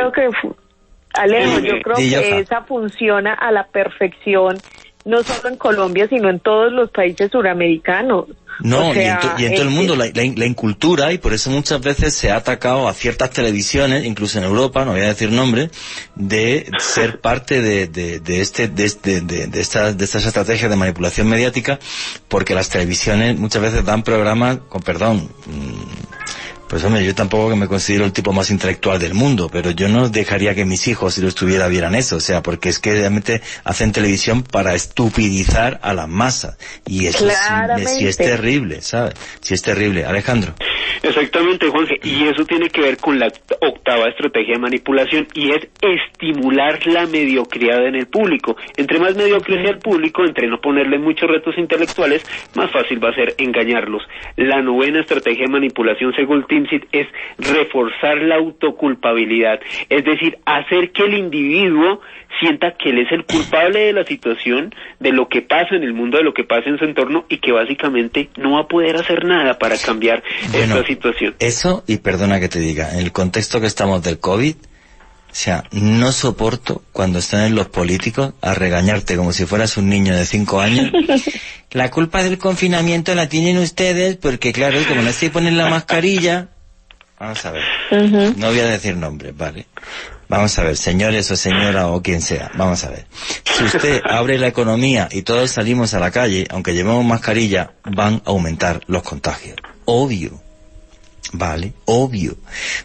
Yo creo que esa funciona a la perfección, no solo en Colombia, sino en todos los países suramericanos. No, y en todo el mundo, la incultura, y por eso muchas veces se ha atacado a ciertas televisiones, incluso en Europa, no voy a decir nombre, de ser parte de estas estrategias de manipulación mediática, porque las televisiones muchas veces dan programas, con perdón, pues hombre, yo tampoco que me considero el tipo más intelectual del mundo, pero yo no dejaría que mis hijos, si lo estuviera, vieran eso, o sea, porque es que realmente hacen televisión para estupidizar a las masas, y eso sí es terrible, ¿sabes? Sí es terrible. Alejandro. Exactamente, Juanje, y eso tiene que ver con la octava estrategia de manipulación, y es estimular la mediocridad en el público. Entre más mediocre sea el público, entre no ponerle muchos retos intelectuales, más fácil va a ser engañarlos. La novena estrategia de manipulación, según Timsit, es reforzar la autoculpabilidad, es decir, hacer que el individuo sienta que él es el culpable de la situación, de lo que pasa en el mundo, de lo que pasa en su entorno, y que básicamente no va a poder hacer nada para cambiar esta situación. Eso, y perdona que te diga, en el contexto que estamos del COVID, o sea, no soporto cuando están los políticos a regañarte como si fueras un niño de 5 años. La culpa del confinamiento la tienen ustedes porque, claro, como no se ponen la mascarilla... Vamos a ver, no voy a decir nombres, ¿vale? Vamos a ver, señores o señora o quien sea, vamos a ver. Si usted abre la economía y todos salimos a la calle, aunque llevemos mascarilla, van a aumentar los contagios. Obvio. Vale, obvio.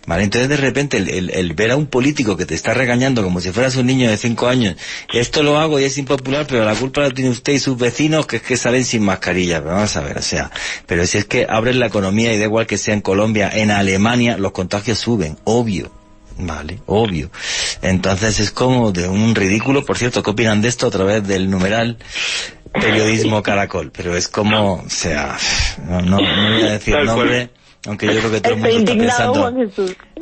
Vale, entonces de repente el ver a un político que te está regañando como si fueras un niño de 5 años, esto lo hago y es impopular, pero la culpa la tiene usted y sus vecinos, que es que salen sin mascarilla. Pero vamos a ver, o sea, pero si es que abres la economía y da igual que sea en Colombia, en Alemania, los contagios suben, obvio. Vale, obvio. Entonces es como de un ridículo. Por cierto, ¿qué opinan de esto a través del numeral Periodismo Caracol? Pero es como, o sea, no voy a decir nombre, aunque yo creo que todo el mundo está pensando,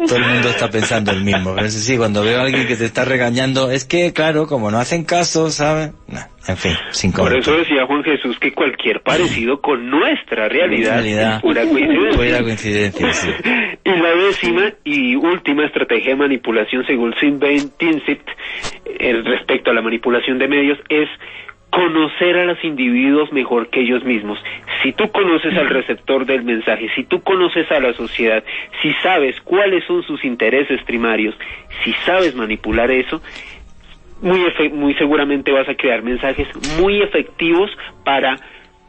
todo el mundo está pensando el mismo. Pero sí, cuando veo a alguien que te está regañando, es que, claro, como no hacen caso, ¿sabes? No, en fin, sin comentario. Por eso decía Juan Jesús que cualquier parecido con nuestra realidad es pura coincidencia. Pura coincidencia, sí. Y la 10ª y última estrategia de manipulación según Sinn Fein Tinsit respecto a la manipulación de medios es conocer a los individuos mejor que ellos mismos. Si tú conoces al receptor del mensaje, si tú conoces a la sociedad, si sabes cuáles son sus intereses primarios, si sabes manipular eso, muy seguramente vas a crear mensajes muy efectivos para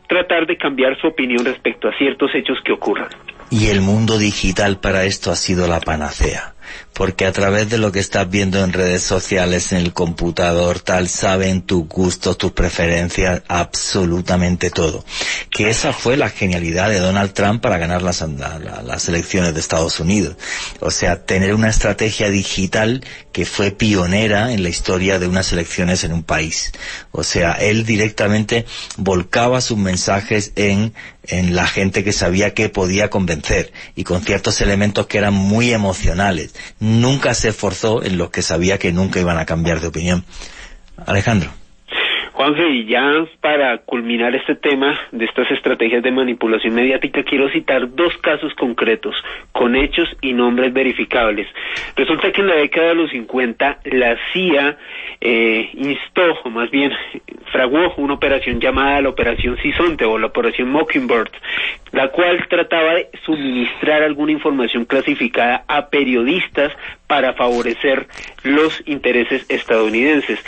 tratar de cambiar su opinión respecto a ciertos hechos que ocurran. Y el mundo digital para esto ha sido la panacea, porque a través de lo que estás viendo en redes sociales, en el computador, tal, saben tus gustos, tus preferencias, absolutamente todo. Que esa fue la genialidad de Donald Trump para ganar las elecciones de Estados Unidos. O sea, tener una estrategia digital que fue pionera en la historia de unas elecciones en un país. O sea, él directamente volcaba sus mensajes en la gente que sabía que podía convencer, y con ciertos elementos que eran muy emocionales. Nunca se esforzó en los que sabía que nunca iban a cambiar de opinión. Alejandro. Juanje, y ya para culminar este tema de estas estrategias de manipulación mediática, quiero citar 2 casos concretos, con hechos y nombres verificables. Resulta que en la década de los 50, la CIA instó, o más bien fraguó una operación llamada la Operación Sisonte o la Operación Mockingbird, la cual trataba de suministrar alguna información clasificada a periodistas para favorecer los intereses estadounidenses.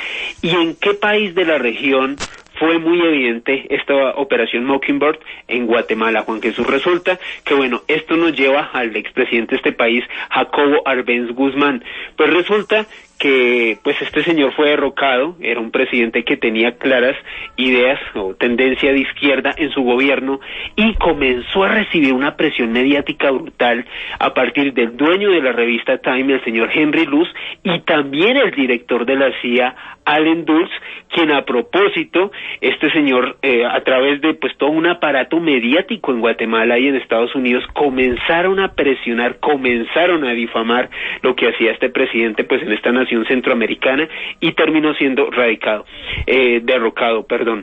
¿Y en qué país de la región fue muy evidente esta operación Mockingbird? En Guatemala, Juan Jesús. Resulta que, bueno, esto nos lleva al expresidente de este país, Jacobo Arbenz Guzmán. Pues resulta que pues este señor fue derrocado, era un presidente que tenía claras ideas o tendencia de izquierda en su gobierno y comenzó a recibir una presión mediática brutal a partir del dueño de la revista Time, el señor Henry Luce, y también el director de la CIA, Allen Dulles, quien a propósito, este señor a través de pues todo un aparato mediático en Guatemala y en Estados Unidos comenzaron a presionar, comenzaron a difamar lo que hacía este presidente pues en esta nación centroamericana, y terminó siendo derrocado.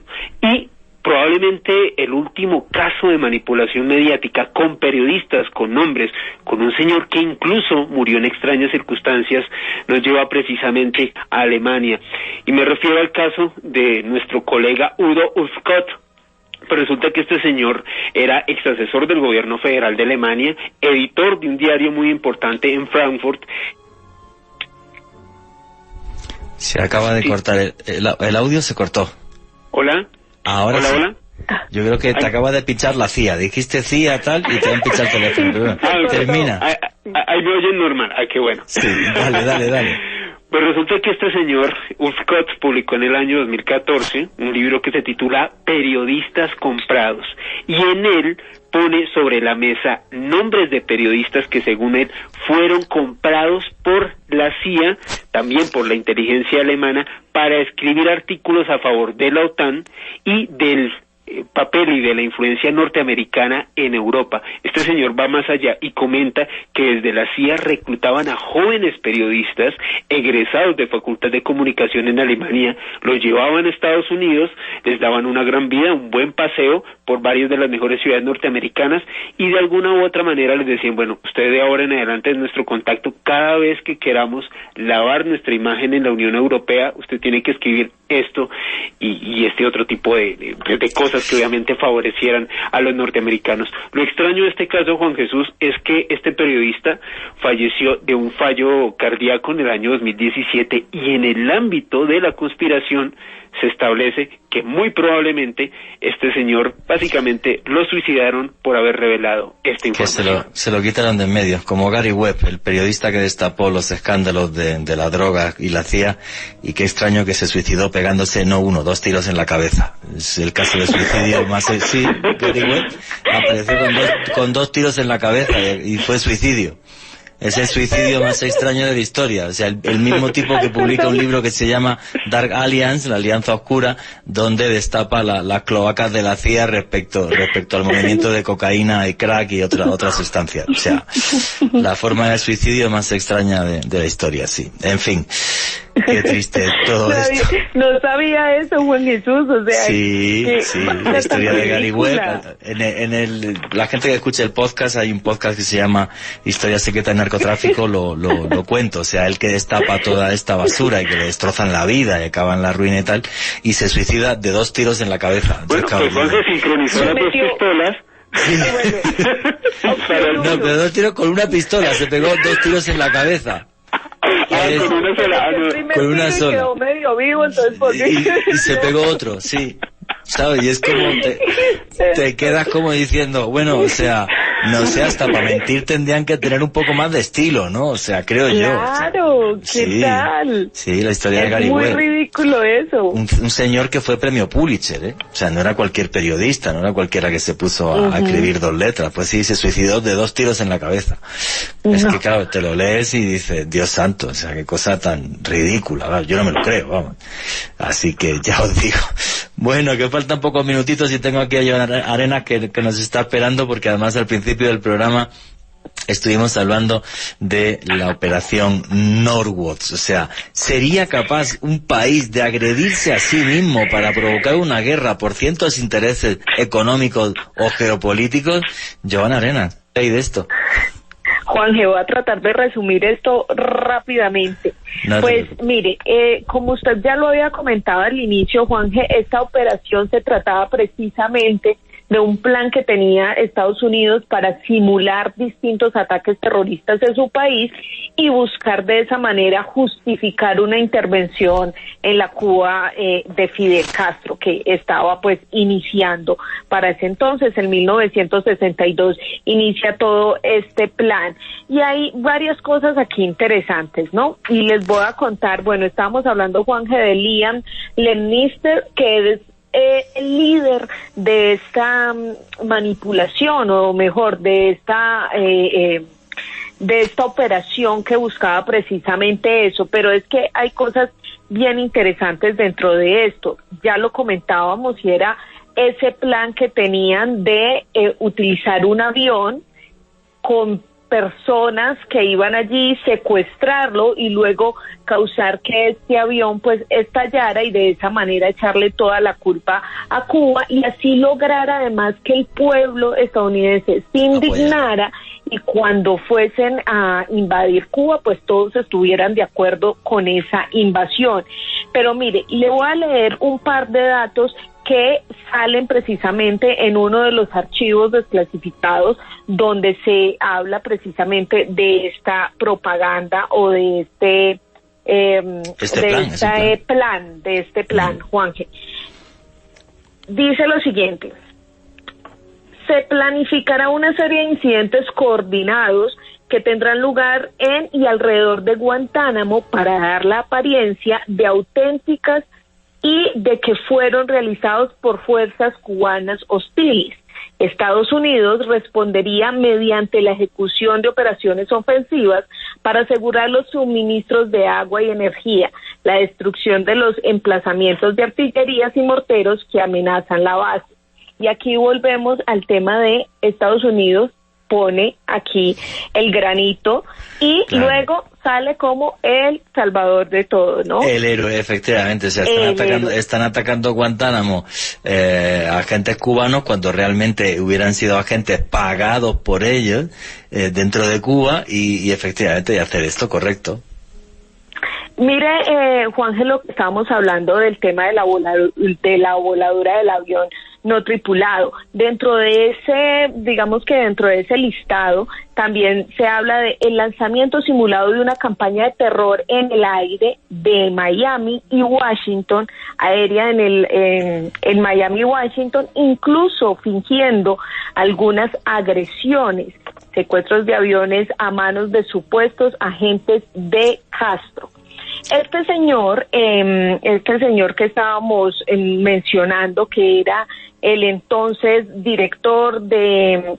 Y probablemente el último caso de manipulación mediática con periodistas, con nombres, con un señor que incluso murió en extrañas circunstancias, nos lleva precisamente a Alemania. Y me refiero al caso de nuestro colega Udo Ulfskott. Pero resulta que este señor era ex asesor del gobierno federal de Alemania, editor de un diario muy importante en Frankfurt. Se acaba de cortar, el audio se cortó. ¿Hola? Ahora hola, sí. hola. Yo creo que te acaba de pinchar la CIA. Dijiste CIA tal y te han pinchado el teléfono. Pero bueno, termina. Ahí me oyen normal. Qué bueno. Sí, dale. Pues resulta que este señor, Ulfskott, publicó en el año 2014 un libro que se titula Periodistas Comprados, y en él pone sobre la mesa nombres de periodistas que según él fueron comprados por la CIA, también por la inteligencia alemana, para escribir artículos a favor de la OTAN y del papel y de la influencia norteamericana en Europa. Este señor va más allá y comenta que desde la CIA reclutaban a jóvenes periodistas egresados de Facultad de Comunicación en Alemania, los llevaban a Estados Unidos, les daban una gran vida, un buen paseo por varias de las mejores ciudades norteamericanas, y de alguna u otra manera les decían, bueno, usted de ahora en adelante es nuestro contacto, cada vez que queramos lavar nuestra imagen en la Unión Europea, usted tiene que escribir esto y este otro tipo de cosas que obviamente favorecieran a los norteamericanos. Lo extraño de este caso, Juan Jesús, es que este periodista falleció de un fallo cardíaco en el año 2017, y en el ámbito de la conspiración se establece que muy probablemente este señor básicamente lo suicidaron por haber revelado esta información. Que se lo quitaron de en medio, como Gary Webb, el periodista que destapó los escándalos de la droga y la CIA, y qué extraño que se suicidó pegándose no 1, 2 tiros en la cabeza. Es el caso de suicidio más... Sí, Gary Webb apareció con 2 tiros en la cabeza y fue suicidio. Es el suicidio más extraño de la historia. O sea, el mismo tipo que publica un libro que se llama Dark Alliance, la Alianza Oscura, donde destapa las cloacas de la CIA respecto al movimiento de cocaína y crack y otras sustancias. O sea, la forma de suicidio más extraña de la historia, sí. En fin, qué triste todo esto. No sabía eso, Juan Jesús, o sea... Sí, la historia de Gary Webb. La gente que escucha el podcast, hay un podcast que se llama Historia Secreta del Narcotráfico, lo cuento. O sea, él que destapa toda esta basura y que le destrozan la vida y acaban la ruina y tal, y se suicida de 2 tiros en la cabeza. Bueno, pues Juan se sincronizó las 2 pistolas. Sí. No, pero 2 tiros con una pistola, se pegó 2 tiros en la cabeza. Con una sola. Con una sola. Quedó medio vivo, entonces, y se pegó otro, sí. ¿Sabes? Y es como te quedas como diciendo, bueno, o sea, no sé, hasta para mentir tendrían que tener un poco más de estilo, ¿no? O sea, creo yo. Claro, ¿qué tal? Sí, la historia de Gary Webb. Es muy ridículo eso. Un señor que fue premio Pulitzer, ¿eh? O sea, no era cualquier periodista, no era cualquiera que se puso a escribir 2 letras. Pues sí, se suicidó de 2 tiros en la cabeza. Es que, claro, te lo lees y dices, Dios santo, o sea, qué cosa tan ridícula, ¿vale? Yo no me lo creo, vamos. Así que ya os digo. Bueno, que faltan pocos minutitos y tengo aquí a Joan Arenas que nos está esperando, porque además al principio del programa estuvimos hablando de la operación Northwoods. O sea, ¿sería capaz un país de agredirse a sí mismo para provocar una guerra por ciertos intereses económicos o geopolíticos? Joan Arenas, ¿qué hay de esto? Juanje, voy a tratar de resumir esto rápidamente. Pues mire, como usted ya lo había comentado al inicio, Juanje, esta operación se trataba precisamente de un plan que tenía Estados Unidos para simular distintos ataques terroristas en su país y buscar de esa manera justificar una intervención en la Cuba de Fidel Castro, que estaba pues iniciando para ese entonces. En 1962 inicia todo este plan y hay varias cosas aquí interesantes, ¿no? Y les voy a contar, bueno, estábamos hablando, Juanje, de Liam Lemnister, que es el líder de esta manipulación, o mejor, de esta operación que buscaba precisamente eso. Pero es que hay cosas bien interesantes dentro de esto. Ya lo comentábamos, y era ese plan que tenían de utilizar un avión con personas que iban allí, secuestrarlo y luego causar que este avión pues estallara y de esa manera echarle toda la culpa a Cuba, y así lograr además que el pueblo estadounidense se indignara y cuando fuesen a invadir Cuba pues todos estuvieran de acuerdo con esa invasión. Pero mire, le voy a leer un par de datos que salen precisamente en uno de los archivos desclasificados donde se habla precisamente de esta propaganda o de este plan, Juanje. Dice lo siguiente: se planificará una serie de incidentes coordinados que tendrán lugar en y alrededor de Guantánamo para dar la apariencia de auténticas y de que fueron realizados por fuerzas cubanas hostiles. Estados Unidos respondería mediante la ejecución de operaciones ofensivas para asegurar los suministros de agua y energía, la destrucción de los emplazamientos de artillerías y morteros que amenazan la base. Y aquí volvemos al tema de Estados Unidos pone aquí el granito y luego sale como el salvador de todo, ¿no? El héroe, efectivamente. O sea, están atacando Guantánamo agentes cubanos cuando realmente hubieran sido agentes pagados por ellos dentro de Cuba y efectivamente de hacer esto, correcto. Mire, Juanje, lo que estábamos hablando del tema de la voladura del avión no tripulado. Dentro de ese listado también se habla de el lanzamiento simulado de una campaña de terror en el aire de Miami y Washington, aérea en Miami y Washington, incluso fingiendo algunas agresiones, secuestros de aviones a manos de supuestos agentes de Castro. este señor que estábamos mencionando, que era el entonces director de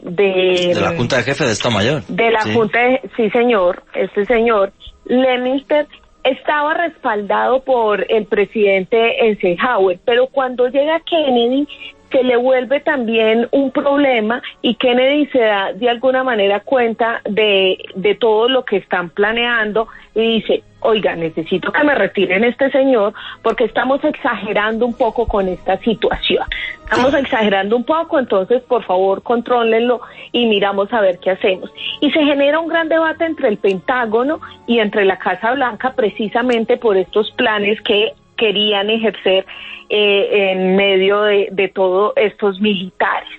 la Junta de Jefes de Estado Mayor. De la Junta sí señor, este señor Leominster estaba respaldado por el presidente Eisenhower, pero cuando llega Kennedy se le vuelve también un problema y Kennedy se da de alguna manera cuenta de todo lo que están planeando y dice, oiga, necesito que me retiren este señor porque estamos exagerando un poco con esta situación. Estamos exagerando un poco, entonces por favor contrólenlo y miramos a ver qué hacemos. Y se genera un gran debate entre el Pentágono y entre la Casa Blanca precisamente por estos planes que querían ejercer en medio de todos estos militares.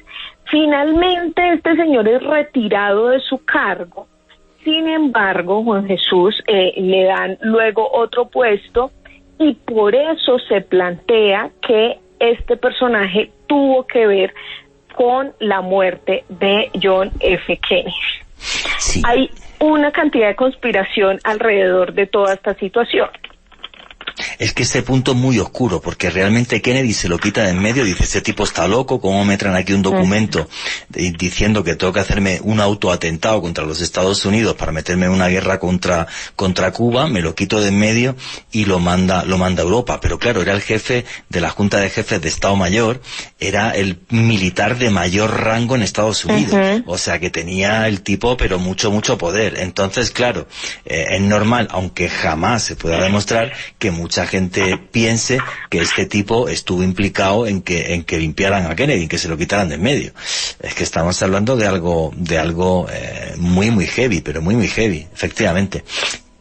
Finalmente este señor es retirado de su cargo. Sin embargo, Juan Jesús, le dan luego otro puesto y por eso se plantea que este personaje tuvo que ver con la muerte de John F. Kennedy. Sí. Hay una cantidad de conspiración alrededor de toda esta situación. Es que ese punto es muy oscuro, porque realmente Kennedy se lo quita de en medio, dice, ese tipo está loco, ¿cómo me traen aquí un documento diciendo que tengo que hacerme un autoatentado contra los Estados Unidos para meterme en una guerra contra Cuba? Me lo quito de en medio y lo manda a Europa. Pero claro, era el jefe de la Junta de Jefes de Estado Mayor, era el militar de mayor rango en Estados Unidos, o sea que tenía el tipo, pero mucho poder. Entonces, claro, es normal, aunque jamás se pueda demostrar, que mucha gente piense que este tipo estuvo implicado en que limpiaran a Kennedy, en que se lo quitaran de en medio. Es que estamos hablando de algo muy heavy, pero muy heavy, efectivamente.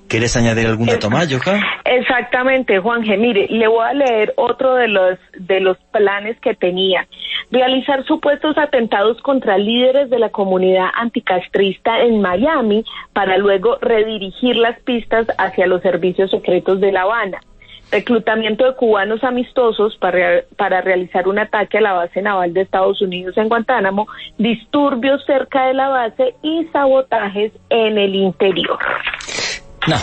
¿Quieres añadir algún dato más, Johan? Exactamente, Juanje. Mire, le voy a leer otro de los planes que tenía. Realizar supuestos atentados contra líderes de la comunidad anticastrista en Miami para luego redirigir las pistas hacia los servicios secretos de La Habana. Reclutamiento de cubanos amistosos para realizar un ataque a la base naval de Estados Unidos en Guantánamo, disturbios cerca de la base y sabotajes en el interior. No,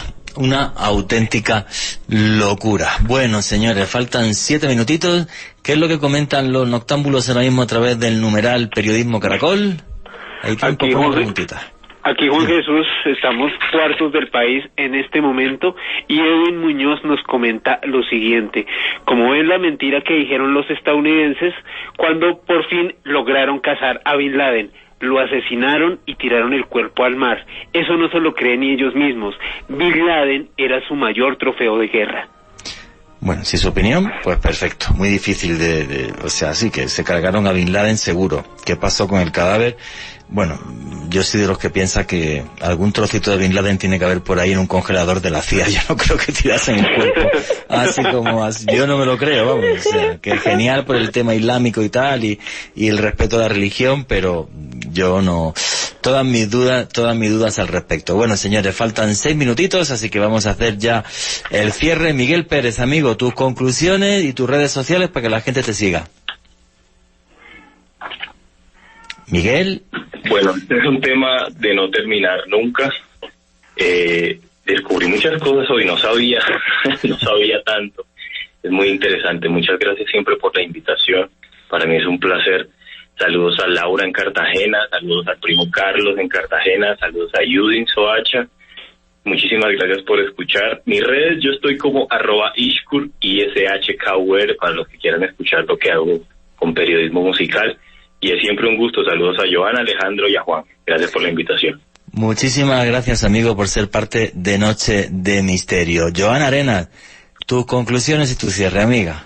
una auténtica locura. Bueno, señores, faltan 7 minutitos. ¿Qué es lo que comentan los noctámbulos ahora mismo a través del numeral Periodismo Caracol? Hay tiempo para una preguntita. Aquí, Juan Jesús, estamos cuartos del país en este momento y Edwin Muñoz nos comenta lo siguiente. Como ven la mentira que dijeron los estadounidenses cuando por fin lograron cazar a Bin Laden, lo asesinaron y tiraron el cuerpo al mar. Eso no se lo creen ni ellos mismos. Bin Laden era su mayor trofeo de guerra. Bueno, si es su opinión, pues perfecto. Muy difícil o sea, sí que se cargaron a Bin Laden seguro. ¿Qué pasó con el cadáver? Bueno, yo soy de los que piensa que algún trocito de Bin Laden tiene que haber por ahí en un congelador de la CIA. Yo no creo que tirasen el cuerpo así como así. Yo no me lo creo, vamos. O sea, que es genial por el tema islámico y tal, y el respeto a la religión, pero yo no. Todas mis dudas al respecto. Bueno, señores, faltan 6 minutitos, así que vamos a hacer ya el cierre. Miguel Pérez, amigo, tus conclusiones y tus redes sociales para que la gente te siga. Miguel. Bueno, este es un tema de no terminar nunca. Descubrí muchas cosas hoy, no sabía tanto. Es muy interesante. Muchas gracias siempre por la invitación. Para mí es un placer. Saludos a Laura en Cartagena, saludos al primo Carlos en Cartagena, saludos a Yudin Soacha. Muchísimas gracias por escuchar. Mis redes, yo estoy como @Ishkur, ISHKUR, para los que quieran escuchar lo que hago con periodismo musical. Y es siempre un gusto. Saludos a Joana, Alejandro y a Juan. Gracias por la invitación. Muchísimas gracias, amigo, por ser parte de Noche de Misterio. Joana Arenas, tus conclusiones y tu cierre, amiga.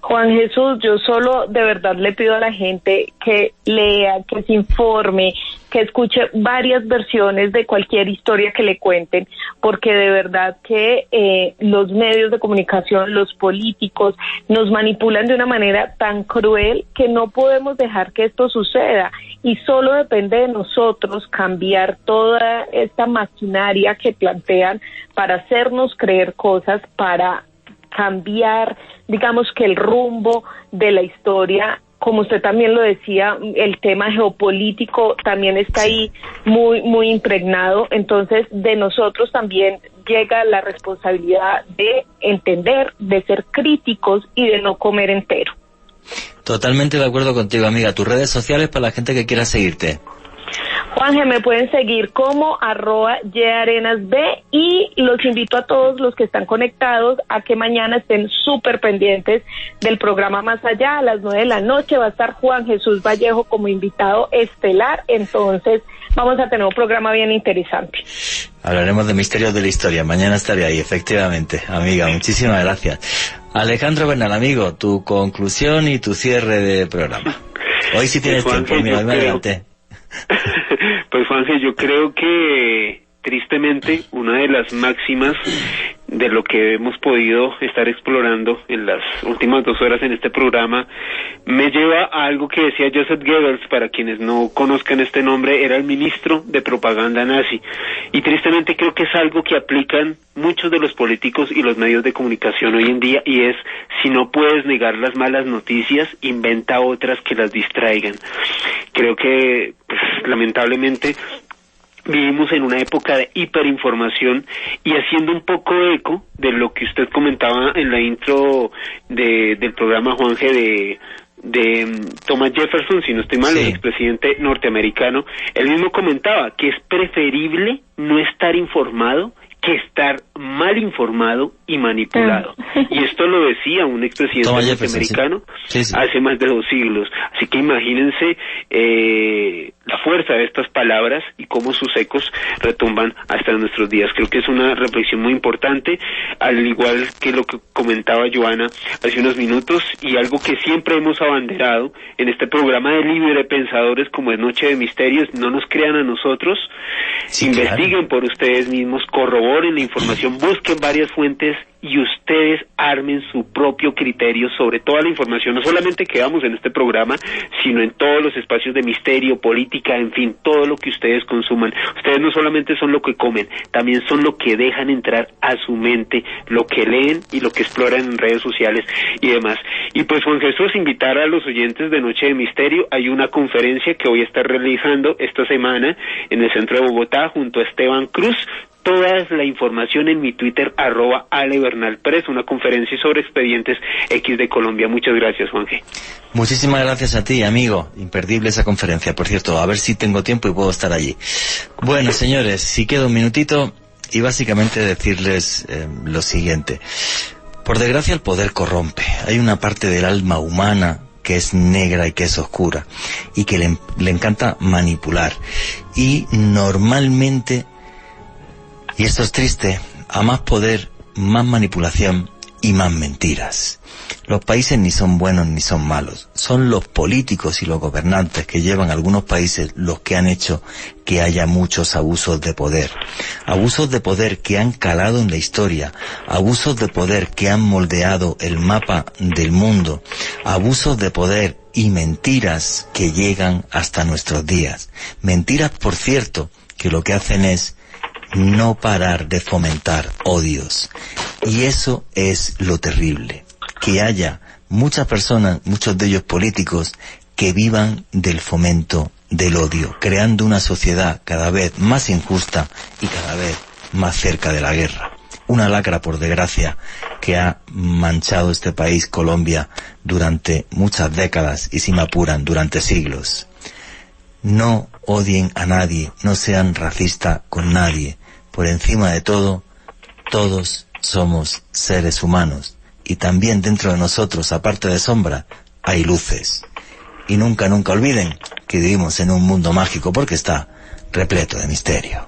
Juan Jesús, yo solo de verdad le pido a la gente que lea, que se informe, que escuche varias versiones de cualquier historia que le cuenten, porque de verdad que los medios de comunicación, los políticos, nos manipulan de una manera tan cruel que no podemos dejar que esto suceda, y solo depende de nosotros cambiar toda esta maquinaria que plantean para hacernos creer cosas, para cambiar, digamos, que el rumbo de la historia. Como usted también lo decía, el tema geopolítico también está ahí muy impregnado. Entonces, de nosotros también llega la responsabilidad de entender, de ser críticos y de no comer entero. Totalmente de acuerdo contigo, amiga. Tus redes sociales para la gente que quiera seguirte. Juanje, me pueden seguir como @yarenasb y los invito a todos los que están conectados a que mañana estén súper pendientes del programa Más Allá. A las 9 de la noche va a estar Juan Jesús Vallejo como invitado estelar, entonces vamos a tener un programa bien interesante. Hablaremos de misterios de la historia. Mañana estaré ahí, efectivamente. Amiga, muchísimas gracias. Alejandro Bernal, amigo, tu conclusión y tu cierre de programa. Hoy sí tienes tiempo, mira, adelante. Pues Juanje, yo creo que tristemente una de las máximas de lo que hemos podido estar explorando en las últimas 2 horas en este programa me lleva a algo que decía Joseph Goebbels. Para quienes no conozcan este nombre, era el ministro de propaganda nazi, y tristemente creo que es algo que aplican muchos de los políticos y los medios de comunicación hoy en día, y es: si no puedes negar las malas noticias, inventa otras que las distraigan. Creo que pues, lamentablemente vivimos en una época de hiperinformación, y haciendo un poco de eco de lo que usted comentaba en la intro del programa, Juanje, de Thomas Jefferson, si no estoy mal, sí, el expresidente norteamericano. Él mismo comentaba que es preferible no estar informado que estar mal informado y manipulado. Y esto lo decía un expresidente norteamericano hace más de 2 siglos. Así que imagínense la fuerza de estas palabras y cómo sus ecos retumban hasta nuestros días. Creo que es una reflexión muy importante, al igual que lo que comentaba Joana hace unos minutos, y algo que siempre hemos abanderado en este programa de Libre Pensadores, como es Noche de Misterios. No nos crean a nosotros, investiguen por ustedes mismos, corroboren la información, busquen varias fuentes y ustedes armen su propio criterio sobre toda la información, no solamente que damos en este programa, sino en todos los espacios de misterio, política, en fin, todo lo que ustedes consuman. Ustedes no solamente son lo que comen, también son lo que dejan entrar a su mente, lo que leen y lo que exploran en redes sociales y demás. Y pues Juan Jesús, invitar a los oyentes de Noche de Misterio. Hay una conferencia que voy a estar realizando esta semana en el centro de Bogotá junto a Esteban Cruz. Toda la información en mi Twitter, @AleBernalPérez, una conferencia sobre expedientes X de Colombia. Muchas gracias, Juanje. Muchísimas gracias a ti, amigo. Imperdible esa conferencia, por cierto. A ver si tengo tiempo y puedo estar allí. Bueno, señores, si queda un minutito, y básicamente decirles lo siguiente. Por desgracia, el poder corrompe. Hay una parte del alma humana que es negra y que es oscura, y que le encanta manipular. Y normalmente, y esto es triste, a más poder, más manipulación y más mentiras. Los países ni son buenos ni son malos. Son los políticos y los gobernantes que llevan algunos países los que han hecho que haya muchos abusos de poder. Abusos de poder que han calado en la historia. Abusos de poder que han moldeado el mapa del mundo. Abusos de poder y mentiras que llegan hasta nuestros días. Mentiras, por cierto, que lo que hacen es no parar de fomentar odios. Y eso es lo terrible, que haya muchas personas, muchos de ellos políticos, que vivan del fomento del odio, creando una sociedad cada vez más injusta y cada vez más cerca de la guerra. Una lacra, por desgracia, que ha manchado este país, Colombia, durante muchas décadas y, si me apuran, durante siglos. No odien a nadie, no sean racistas con nadie. Por encima de todo, todos somos seres humanos, y también dentro de nosotros, aparte de sombra, hay luces. Y nunca, nunca olviden que vivimos en un mundo mágico, porque está repleto de misterio.